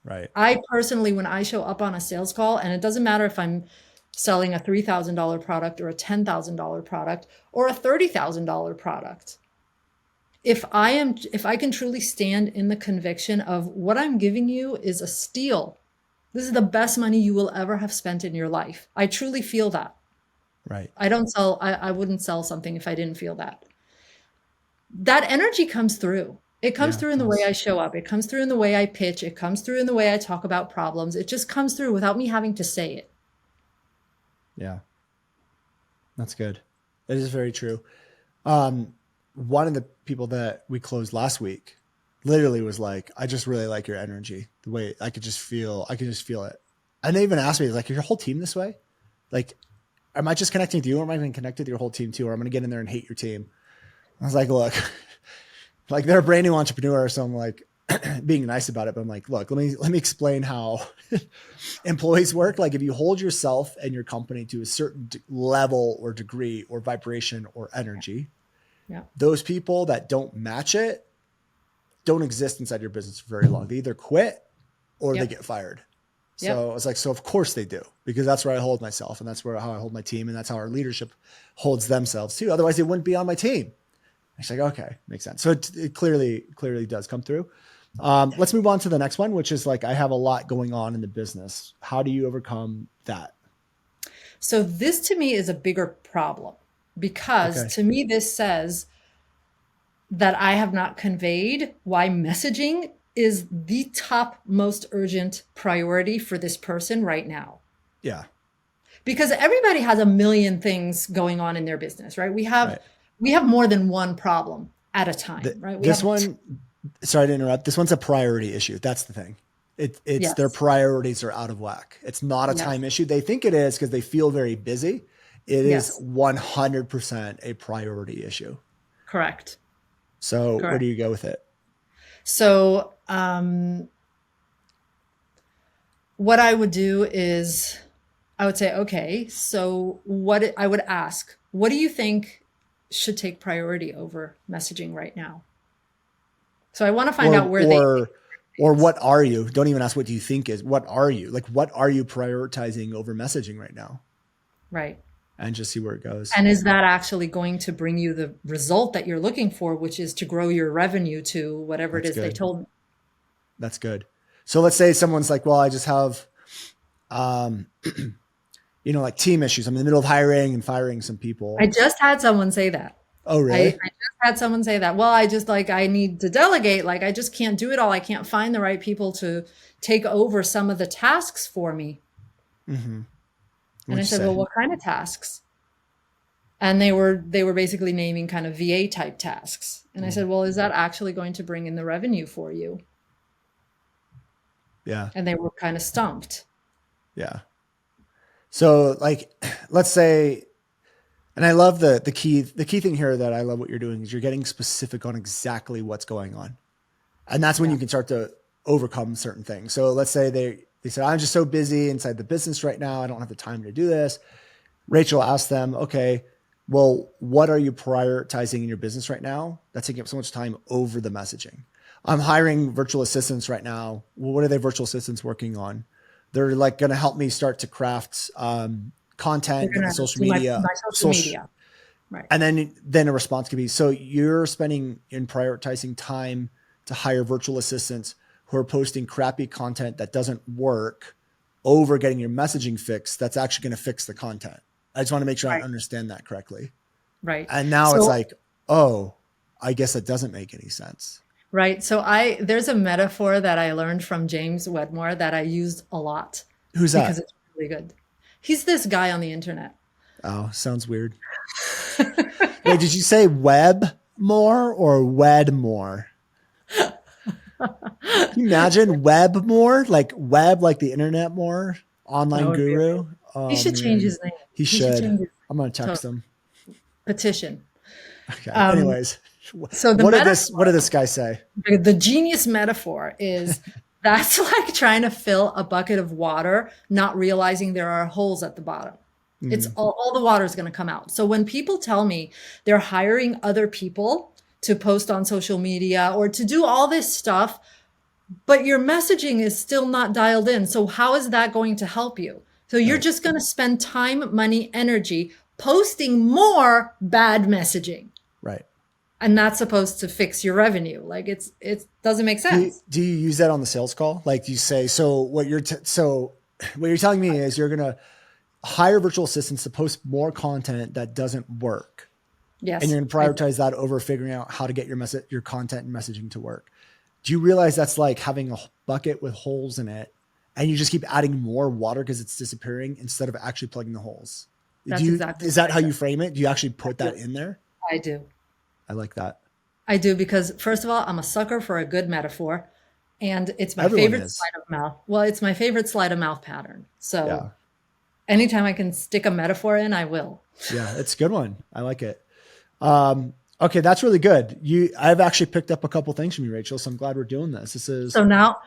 Right. I personally, when I show up on a sales call, and it doesn't matter if I'm selling a $3,000 product or a $10,000 product or a $30,000 product, if I can truly stand in the conviction of what I'm giving you is a steal. This is the best money you will ever have spent in your life. I truly feel that. Right. I wouldn't sell something if I didn't feel that. That energy comes through. It comes Yeah. through in the way I show up. It comes through in the way I pitch. It comes through in the way I talk about problems. It just comes through without me having to say it. Yeah. That's good. That is very true. One of the people that we closed last week literally was like, I just really like your energy. The way I could just feel it. And they even asked me, like, is your whole team this way? Like, am I just connecting with you or am I going to connect with your whole team too? Or I'm going to get in there and hate your team. I was like, look, like they're a brand new entrepreneur. So I'm like being nice about it, but I'm like, look, let me explain how employees work. Like if you hold yourself and your company to a certain level or degree or vibration or energy, those people that don't match it don't exist inside your business for very long. They either quit or they get fired. So I was like, so of course they do, because that's where I hold myself and that's how I hold my team. And that's how our leadership holds themselves too. Otherwise they wouldn't be on my team. It's like, okay, makes sense. So it clearly does come through. Let's move on to the next one, which is like, I have a lot going on in the business. How do you overcome that? So this to me is a bigger problem because to me, this says that I have not conveyed why messaging is the top most urgent priority for this person right now. Yeah. Because everybody has a million things going on in their business, right? We have more than one problem at a time, right? Sorry to interrupt. This one's a priority issue. That's the thing. It's their priorities are out of whack. It's not a time issue. They think it is because they feel very busy. It is 100% a priority issue. Correct. So where do you go with it? So what I would do is I would say, okay, so I would ask, what do you think should take priority over messaging right now? So I want to find out where or what are you? Don't even ask what do you think is. What are you? Like, what are you prioritizing over messaging right now? Right. And just see where it goes. And is that actually going to bring you the result that you're looking for, which is to grow your revenue to whatever it is they told me? That's good. So let's say someone's like, well, I just have, like team issues. I'm in the middle of hiring and firing some people. I just had someone say that. Oh, really? I just had someone say that. Well, I need to delegate. Like, I just can't do it all. I can't find the right people to take over some of the tasks for me. Mm-hmm. And I said, well, what kind of tasks? And they were basically naming kind of VA type tasks. And I said, well, is that actually going to bring in the revenue for you? Yeah. And they were kind of stumped. Yeah. So like, let's say, and I love the key thing here that I love what you're doing is you're getting specific on exactly what's going on. And that's when you can start to overcome certain things. So let's say they said, I'm just so busy inside the business right now. I don't have the time to do this. Rachel asked them, okay, well, what are you prioritizing in your business right now? That's taking up so much time over the messaging. I'm hiring virtual assistants right now. Well, what are they virtual assistants working on? They're like going to help me start to craft content on social media. My social media. Right. And then a response could be, so you're spending in prioritizing time to hire virtual assistants who are posting crappy content that doesn't work over getting your messaging fixed. That's actually going to fix the content. I just want to make sure I understand that correctly. Right. And now it's like, oh, I guess that doesn't make any sense. Right. So there's a metaphor that I learned from James Wedmore that I used a lot. Who's that? Because it's really good. He's this guy on the internet. Oh, sounds weird. Wait, did you say Webmore or Wedmore? Can you imagine Webmore? Like web, like the internet more? Online guru? He should change his name. He should. I'm going to text him. Petition. Okay. Anyways. So what did this guy say? The genius metaphor is that's like trying to fill a bucket of water, not realizing there are holes at the bottom. Mm-hmm. It's all the water is going to come out. So when people tell me they're hiring other people to post on social media or to do all this stuff, but your messaging is still not dialed in. So how is that going to help you? So you're just going to spend time, money, energy posting more bad messaging. Right. And that's supposed to fix your revenue. Like it doesn't make sense. Do you use that on the sales call? Like you say, so what you're telling me is you're going to hire virtual assistants to post more content that doesn't work. Yes. And you're going to prioritize that over figuring out how to get your content and messaging to work. Do you realize that's like having a bucket with holes in it and you just keep adding more water because it's disappearing instead of actually plugging the holes? Is that how you frame it? Do you actually put that in there? I do. I like that. I do, because first of all, I'm a sucker for a good metaphor, and it's my Everyone favorite is. sleight of mouth. Well, it's my favorite sleight of mouth pattern. So Yeah. anytime I can stick a metaphor in, I will. Yeah, it's a good one. I like it. Okay, that's really good. I've actually picked up a couple things from you, Rachel. So I'm glad we're doing this. So now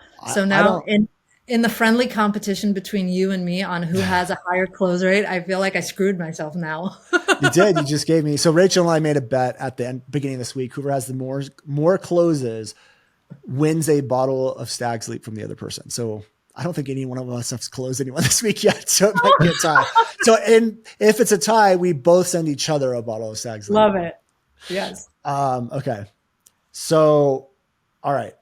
in the friendly competition between you and me on who has a higher close rate, I feel like I screwed myself now. You did. You just gave me. So Rachel and I made a bet at the beginning of this week. Whoever has the more closes wins a bottle of Stag's Leap from the other person. So I don't think any one of us has closed anyone this week yet. So it might be a tie. So if it's a tie, we both send each other a bottle of Stag's Leap. Love it. Yes. Okay. So, all right.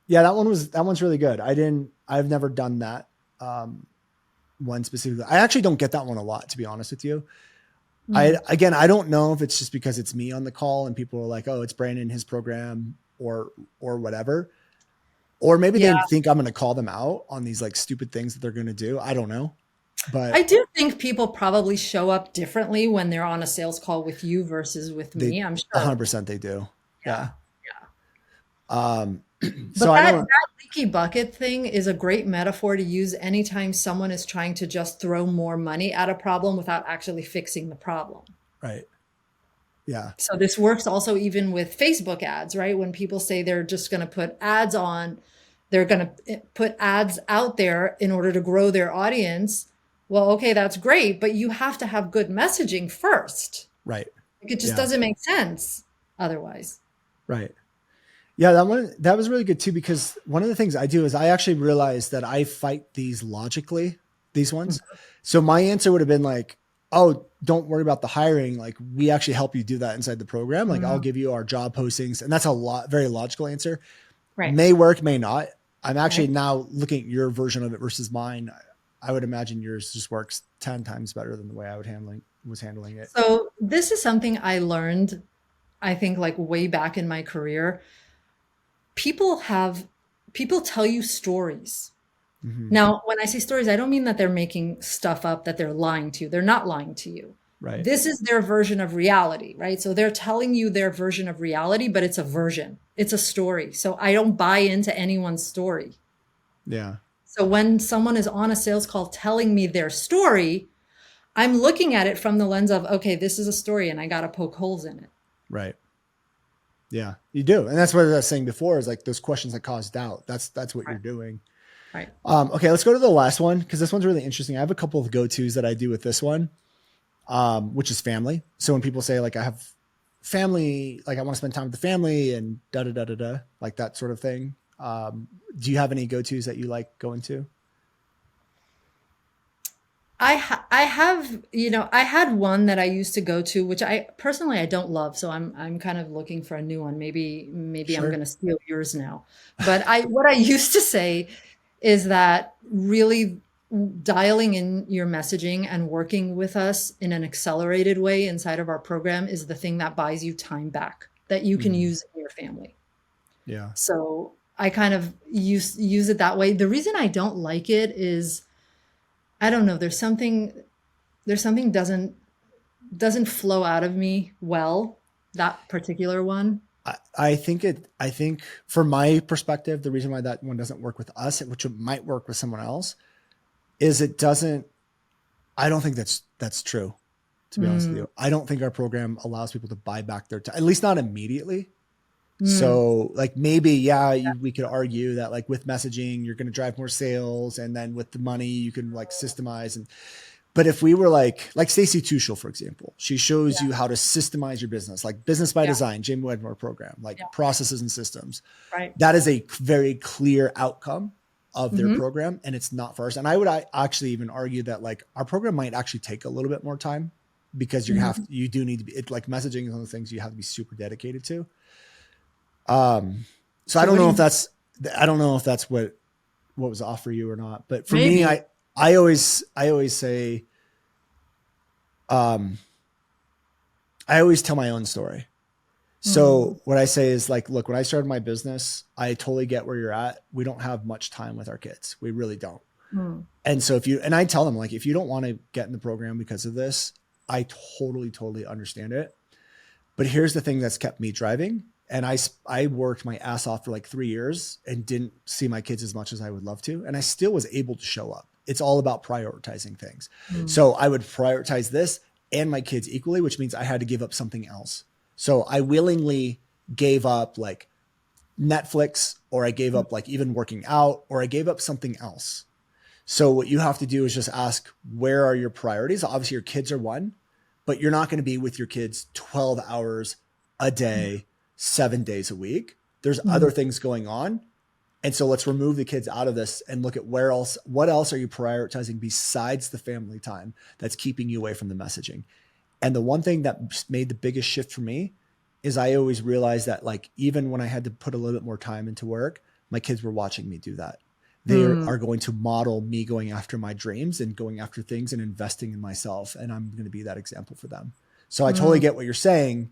Yeah, that one's really good. I've never done that. One specifically. I actually don't get that one a lot, to be honest with you. Mm-hmm. I don't know if it's just because it's me on the call and people are like, oh, it's Brandon, his program or whatever. Or maybe they think I'm going to call them out on these like stupid things that they're going to do. I don't know. But I do think people probably show up differently when they're on a sales call with you versus with me. I'm sure 100% they do. Yeah. So that leaky bucket thing is a great metaphor to use anytime someone is trying to just throw more money at a problem without actually fixing the problem. Right. Yeah. So this works also even with Facebook ads, right? When people say they're just going to put ads on, they're going to put ads out there in order to grow their audience. Well, okay, that's great, but you have to have good messaging first. Right. It just doesn't make sense otherwise. Right. Yeah, that was really good too, because one of the things I do is I actually realize that I fight these logically, these ones. Mm-hmm. So my answer would have been like, oh, don't worry about the hiring. Like, we actually help you do that inside the program. Like, I'll give you our job postings. And that's very logical answer. Right. May work, may not. I'm actually now looking at your version of it versus mine. I would imagine yours just works 10 times better than the way I was handling it. So this is something I learned, I think, like way back in my career. People tell you stories. Mm-hmm. Now, when I say stories, I don't mean that they're making stuff up, that they're lying to you. They're not lying to you. Right. This is their version of reality, right? So they're telling you their version of reality, but it's a version. It's a story. So I don't buy into anyone's story. Yeah. So when someone is on a sales call telling me their story, I'm looking at it from the lens of, okay, this is a story and I got to poke holes in it. Right. Yeah, you do. And that's what I was saying before, is like those questions that cause doubt. That's what you're doing. Right. Okay, let's go to the last one, because this one's really interesting. I have a couple of go-tos that I do with this one, which is family. So when people say like, I have family, like I want to spend time with the family and da-da-da-da-da, like that sort of thing. Do you have any go-tos that you like going to? I have, I had one that I used to go to, which I don't love. So I'm kind of looking for a new one. Maybe sure. I'm going to steal yours now. But what I used to say is that really dialing in your messaging and working with us in an accelerated way inside of our program is the thing that buys you time back that you can use in your family. Yeah. So I kind of use it that way. The reason I don't like it is, I don't know, there's something doesn't flow out of me well, that particular one. I think from my perspective, the reason why that one doesn't work with us, which it might work with someone else, is I don't think that's true, to be honest with you. I don't think our program allows people to buy back their time, at least not immediately. So like maybe, we could argue that like with messaging, you're going to drive more sales. And then with the money, you can like systemize. But if we were like Stacey Tuschel, for example, she shows you how to systemize your business, like Business by Design, Jamie Wedmore program, like processes and systems. Right. That is a very clear outcome of their program. And it's not for us. And I would actually even argue that like our program might actually take a little bit more time, because you do need to be, like messaging is one of the things you have to be super dedicated to. So I don't know if that's what was offered you or not, but for me, I always say, um, I always tell my own story. So what I say is like, look, when I started my business, I totally get where you're at. We don't have much time with our kids. We really don't. And so and I tell them like, if you don't want to get in the program because of this, I totally understand it. But here's the thing that's kept me driving. And I worked my ass off for like 3 years and didn't see my kids as much as I would love to. And I still was able to show up. It's all about prioritizing things. So I would prioritize this and my kids equally, which means I had to give up something else. So I willingly gave up like Netflix, or I gave up like even working out, or I gave up something else. So what you have to do is just ask, where are your priorities? Obviously your kids are one, but you're not going to be with your kids 12 hours a day, 7 days a week. There's other things going on. And so let's remove the kids out of this and look at what else are you prioritizing besides the family time that's keeping you away from the messaging. And the one thing that made the biggest shift for me is I always realized that like, even when I had to put a little bit more time into work, my kids were watching me do that. They are going to model me going after my dreams and going after things and investing in myself. And I'm going to be that example for them. So I totally get what you're saying.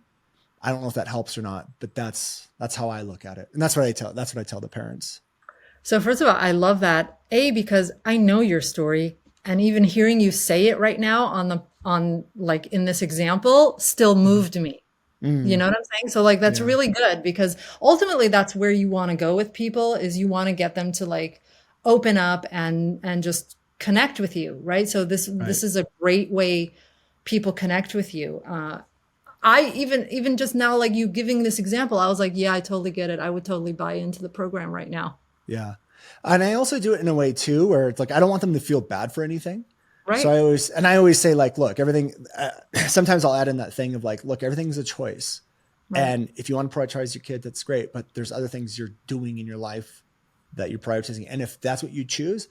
I don't know if that helps or not, but that's how I look at it. And that's what I tell the parents. So first of all, I love that. Because I know your story, and even hearing you say it right now on like in this example still moved me. You know what I'm saying? So like, that's really good, because ultimately that's where you want to go with people, is you want to get them to like open up and just connect with you. Right. So this is a great way people connect with you. I even just now, like you giving this example, I was like, yeah, I totally get it. I would totally buy into the program right now. Yeah. And I also do it in a way too, where it's like, I don't want them to feel bad for anything. Right. So I always say like, look, everything, sometimes I'll add in that thing of like, look, everything's a choice. Right. And if you want to prioritize your kid, that's great. But there's other things you're doing in your life that you're prioritizing. And if that's what you choose,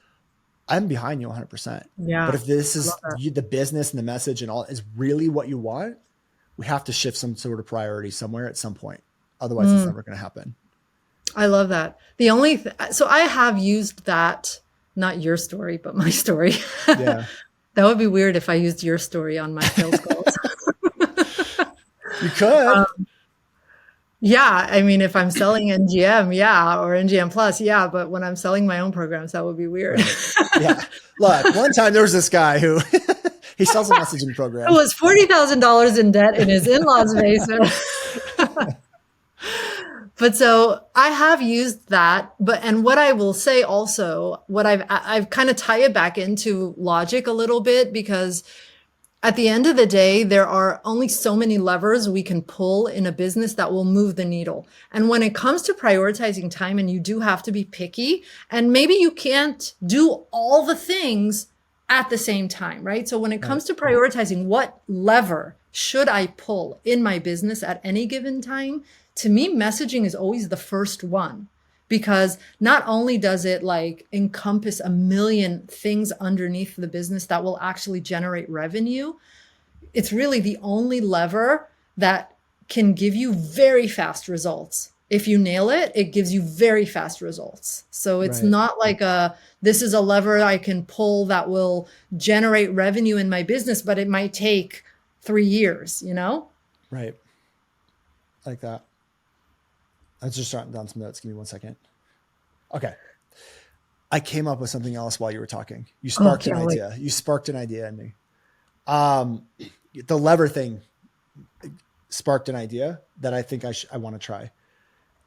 I'm behind you 100%. Yeah. But if this is the business and the message and all is really what you want, we have to shift some sort of priority somewhere at some point. Otherwise it's never going to happen. I love that. So I have used that, not your story, but my story. Yeah. That would be weird if I used your story on my sales calls. You could. Yeah. I mean, if I'm selling NGM, yeah, or NGM Plus, yeah. But when I'm selling my own programs, that would be weird. Right. Yeah. Look, one time there was this guy who he sells a messaging program. Who was $40,000 in debt in his in-laws basement. But so I have used that, and what I will say also, what I've kind of tie it back into logic a little bit, because at the end of the day, there are only so many levers we can pull in a business that will move the needle. And when it comes to prioritizing time, and you do have to be picky, and maybe you can't do all the things at the same time, right? So when it comes to prioritizing, what lever should I pull in my business at any given time? To me, messaging is always the first one, because not only does it like encompass a million things underneath the business that will actually generate revenue, it's really the only lever that can give you very fast results. If you nail it, it gives you very fast results. So it's not like this is a lever I can pull that will generate revenue in my business, but it might take 3 years, you know? Right. Like that. I was just jotting down some notes. Give me 1 second. Okay. I came up with something else while you were talking. You sparked an idea. You sparked an idea in me. The lever thing sparked an idea that I think I want to try.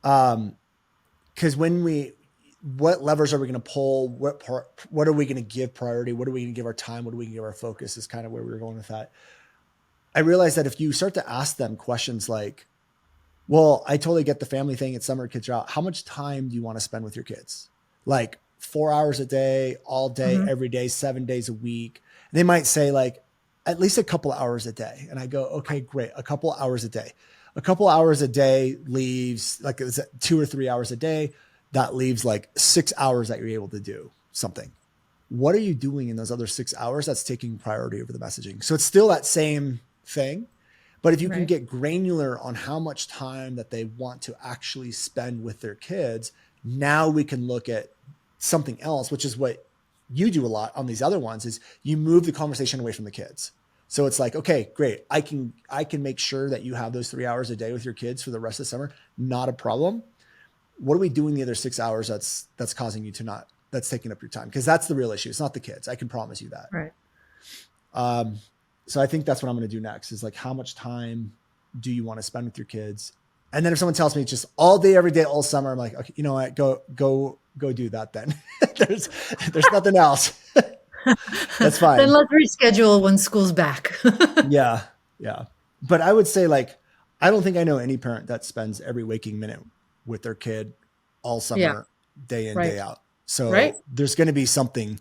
Because what levers are we going to pull? What are we going to give priority? What are we going to give our time? What are we going to give our focus is kind of where we were going with that. I realized that if you start to ask them questions like, well, I totally get the family thing. It's summer, kids are out. How much time do you want to spend with your kids? Like 4 hours a day, all day, every day, 7 days a week. They might say like at least a couple hours a day. And I go, okay, great. A couple hours a day. A couple hours a day leaves like 2 or 3 hours a day. That leaves like 6 hours that you're able to do something. What are you doing in those other 6 hours that's taking priority over the messaging? So it's still that same thing. But if you can get granular on how much time that they want to actually spend with their kids, now we can look at something else, which is what you do a lot on these other ones, is you move the conversation away from the kids. So it's like, okay, great. I can make sure that you have those 3 hours a day with your kids for the rest of the summer. Not a problem. What are we doing the other 6 hours that's causing you to not, that's taking up your time? Because that's the real issue. It's not the kids. I can promise you that. Right. So I think that's what I'm going to do next is like, how much time do you want to spend with your kids? And then if someone tells me just all day, every day, all summer, I'm like, okay, you know what? Go do that then. there's nothing else. That's fine. Then let's reschedule when school's back. Yeah. Yeah. But I would say like, I don't think I know any parent that spends every waking minute with their kid all summer, day in, day out. So there's going to be something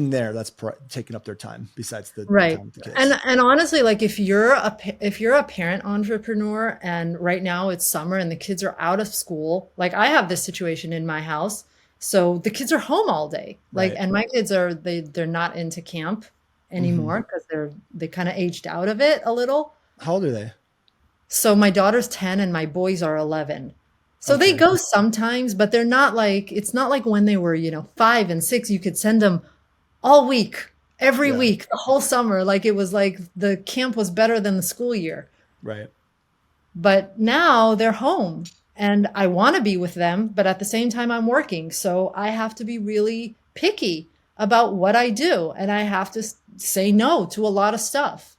there that's taking up their time besides the time with the kids. And honestly, like if you're a parent entrepreneur and right now it's summer and the kids are out of school, like I have this situation in my house. So the kids are home all day. Like, and my kids they're not into camp anymore because they kind of aged out of it a little. How old are they? So my daughter's 10 and my boys are 11. So they go sometimes, but they're not like, it's not like when they were, 5 and 6, you could send them all week, every week, the whole summer. Like it was like the camp was better than the school year. Right. But now they're home and I want to be with them, but at the same time I'm working. So I have to be really picky about what I do. And I have to say no to a lot of stuff,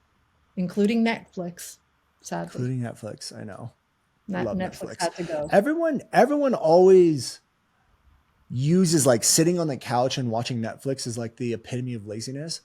including Netflix, sadly. Including Netflix, I know. Love Netflix had to go. Everyone always uses like sitting on the couch and watching Netflix as like the epitome of laziness.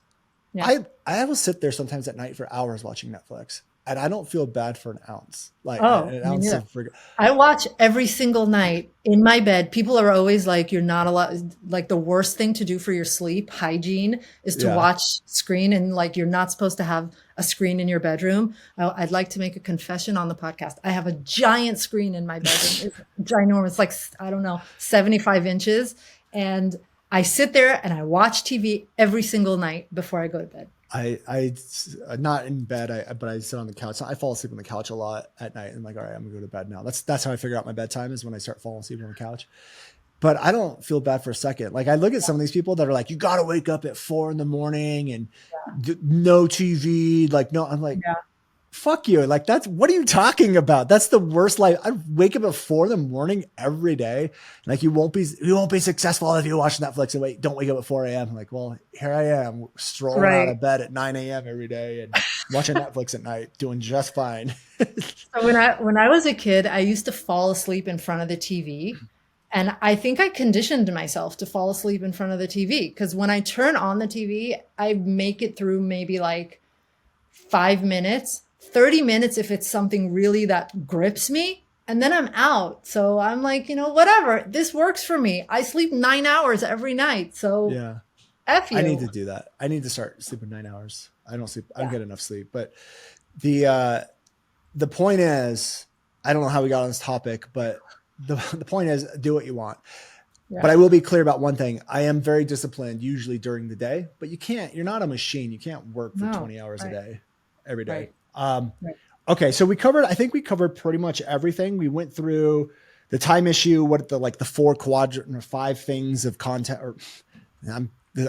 Yeah. I will sit there sometimes at night for hours watching Netflix and I don't feel bad for an ounce. Like an ounce of I watch every single night in my bed. People are always like, you're not allowed, like the worst thing to do for your sleep hygiene is to watch screen and like you're not supposed to have a screen in your bedroom. I'd like to make a confession on the podcast. I have a giant screen in my bedroom. It's ginormous, like, I don't know, 75 inches. And I sit there and I watch TV every single night before I go to bed. I not in bed, but I sit on the couch. I fall asleep on the couch a lot at night. I'm like, all right, I'm gonna go to bed now. That's how I figure out my bedtime is when I start falling asleep on the couch. But I don't feel bad for a second. Like I look at some of these people that are like, you got to wake up at 4 a.m. and no TV. Like, no, I'm like, fuck you. Like what are you talking about? That's the worst life. I wake up at 4 a.m. every day. Like you won't be successful if you watch Netflix and don't wake up at 4 a.m. I'm like, well, here I am strolling out of bed at 9 a.m. every day and watching Netflix at night, doing just fine. So when I was a kid, I used to fall asleep in front of the TV. And I think I conditioned myself to fall asleep in front of the TV because when I turn on the TV, I make it through maybe like 5 minutes, 30 minutes if it's something really that grips me, and then I'm out. So I'm like, whatever, this works for me. I sleep 9 hours every night. So F you. I need to do that. I need to start sleeping 9 hours. I don't sleep. I don't get enough sleep. But the point is, I don't know how we got on this topic, but the point is do what you want. Yeah. But I will be clear about one thing. I am very disciplined usually during the day, but you're not a machine. You can't work for 20 hours a day, every day. Okay. So I think we covered pretty much everything. We went through the time issue, what the 4 quadrant or 5 things of content,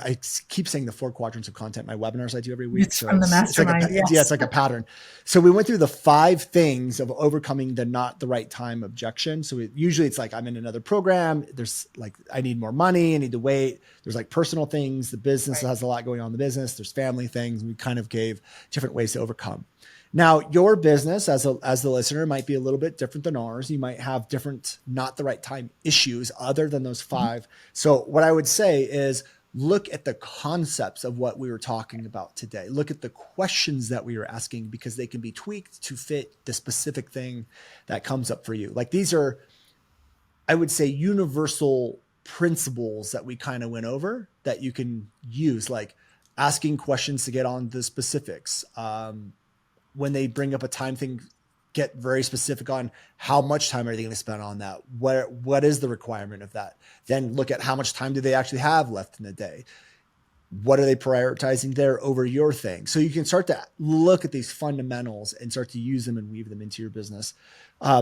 I keep saying the 4 quadrants of content in my webinars I do every week. It's from the mastermind. It's like a pattern. So we went through the 5 things of overcoming the not the right time objection. So usually it's like, I'm in another program. There's like, I need more money. I need to wait. There's like personal things. The business has a lot going on in the business. There's family things. We kind of gave different ways to overcome. Now, your business as the listener might be a little bit different than ours. You might have different, not the right time issues other than those 5. Mm-hmm. So what I would say is, look at the concepts of what we were talking about today. Look at the questions that we were asking because they can be tweaked to fit the specific thing that comes up for you. Like these are, I would say, universal principles that we kind of went over that you can use, like asking questions to get on the specifics. When they bring up a time thing, get very specific on how much time are they going to spend on that? What is the requirement of that? Then look at how much time do they actually have left in the day? What are they prioritizing there over your thing? So you can start to look at these fundamentals and start to use them and weave them into your business.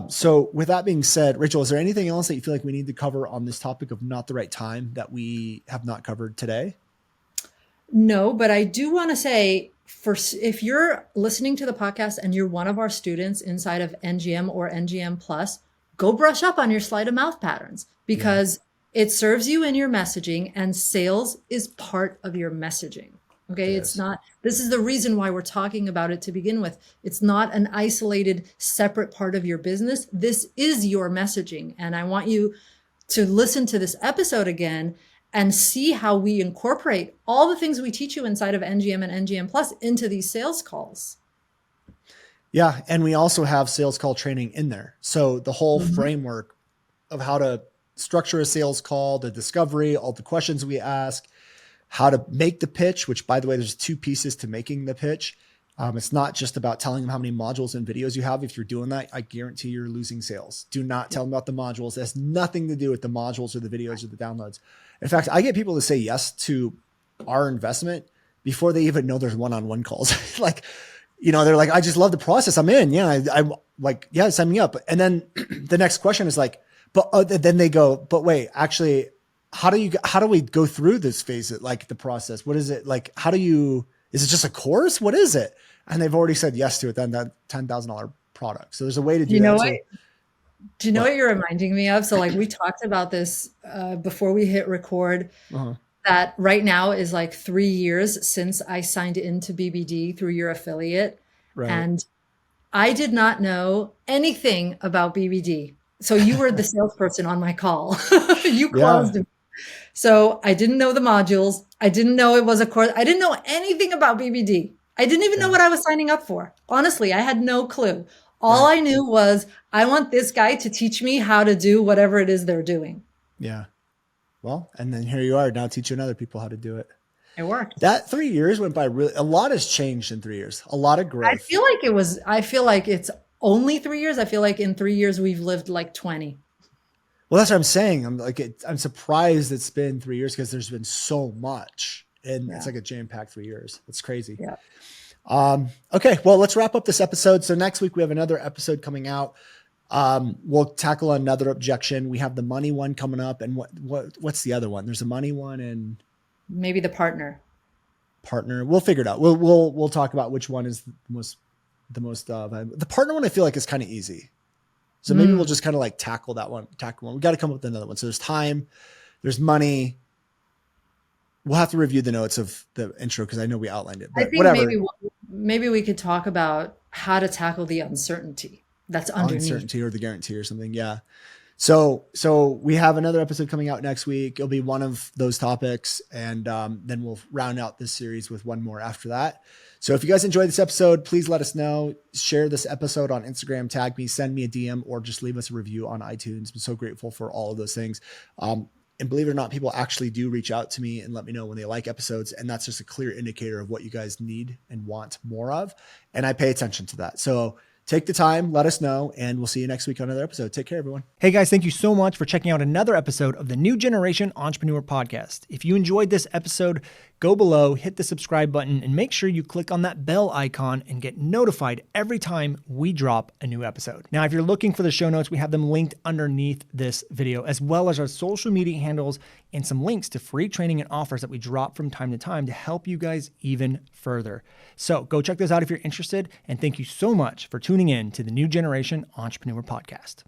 So with that being said, Rachel, is there anything else that you feel like we need to cover on this topic of not the right time that we have not covered today? No, but I do want to say, if you're listening to the podcast and you're one of our students inside of NGM or NGM Plus, go brush up on your sleight of mouth patterns, because it serves you in your messaging, and sales is part of your messaging. Okay. It's not, this is the reason why we're talking about it to begin with. It's not an isolated, separate part of your business. This is your messaging. And I want you to listen to this episode again and see how we incorporate all the things we teach you inside of NGM and NGM Plus into these sales calls. Yeah. And we also have sales call training in there. So the whole framework of how to structure a sales call, the discovery, all the questions we ask, how to make the pitch, which, by the way, there's 2 pieces to making the pitch. It's not just about telling them how many modules and videos you have. If you're doing that, I guarantee you're losing sales. Do not tell them about the modules. It has nothing to do with the modules or the videos or the downloads. In fact, I get people to say yes to our investment before they even know there's one-on-one calls. Like, they're like, I just love the process. I'm in. Yeah. I'm like, yeah, sign me up. And then the next question is like, but then they go, but wait, actually, how do we go through this phase? Like the process, what is it? Like, is it just a course? What is it? And they've already said yes to it. Then that $10,000 product. So there's a way to do that. Do you know what you're reminding me of? So like we talked about this before we hit record, that right now is like 3 years since I signed into BBD through your affiliate. Right. And I did not know anything about BBD. So you were the salesperson on my call. You closed me. So I didn't know the modules. I didn't know it was a course. I didn't know anything about BBD. I didn't even know what I was signing up for. Honestly, I had no clue. All I knew was I want this guy to teach me how to do whatever it is they're doing. Yeah. Well, and then here you are now teaching other people how to do it. It worked. That 3 years went by really, a lot has changed in 3 years, a lot of growth. I feel like it's only 3 years. I feel like in 3 years we've lived like 20. Well, that's what I'm saying. I'm surprised it's been 3 years because there's been so much, and it's like a jam-packed 3 years. It's crazy. Yeah. Okay. Well, let's wrap up this episode. So next week we have another episode coming out. We'll tackle another objection. We have the money one coming up, and what's the other one? There's a money one and maybe the partner. We'll figure it out. We'll talk about which one is the most the partner one. I feel like is kind of easy. So maybe we'll just kind of like tackle one. We got to come up with another one. So there's time, there's money. We'll have to review the notes of the intro because I know we outlined it. But I think whatever. Maybe we could talk about how to tackle the uncertainty that's underneath. Uncertainty or the guarantee or something. Yeah. So we have another episode coming out next week. It'll be one of those topics. And then we'll round out this series with one more after that. So if you guys enjoyed this episode, please let us know. Share this episode on Instagram, tag me, send me a DM, or just leave us a review on iTunes. I'm so grateful for all of those things. And believe it or not, people actually do reach out to me and let me know when they like episodes. And that's just a clear indicator of what you guys need and want more of. And I pay attention to that. So take the time, let us know, and we'll see you next week on another episode. Take care, everyone. Hey guys, thank you so much for checking out another episode of the New Generation Entrepreneur Podcast. If you enjoyed this episode, go below, hit the subscribe button, and make sure you click on that bell icon and get notified every time we drop a new episode. Now, if you're looking for the show notes, we have them linked underneath this video, as well as our social media handles and some links to free training and offers that we drop from time to time to help you guys even further. So go check those out if you're interested, and thank you so much for tuning in to the New Generation Entrepreneur Podcast.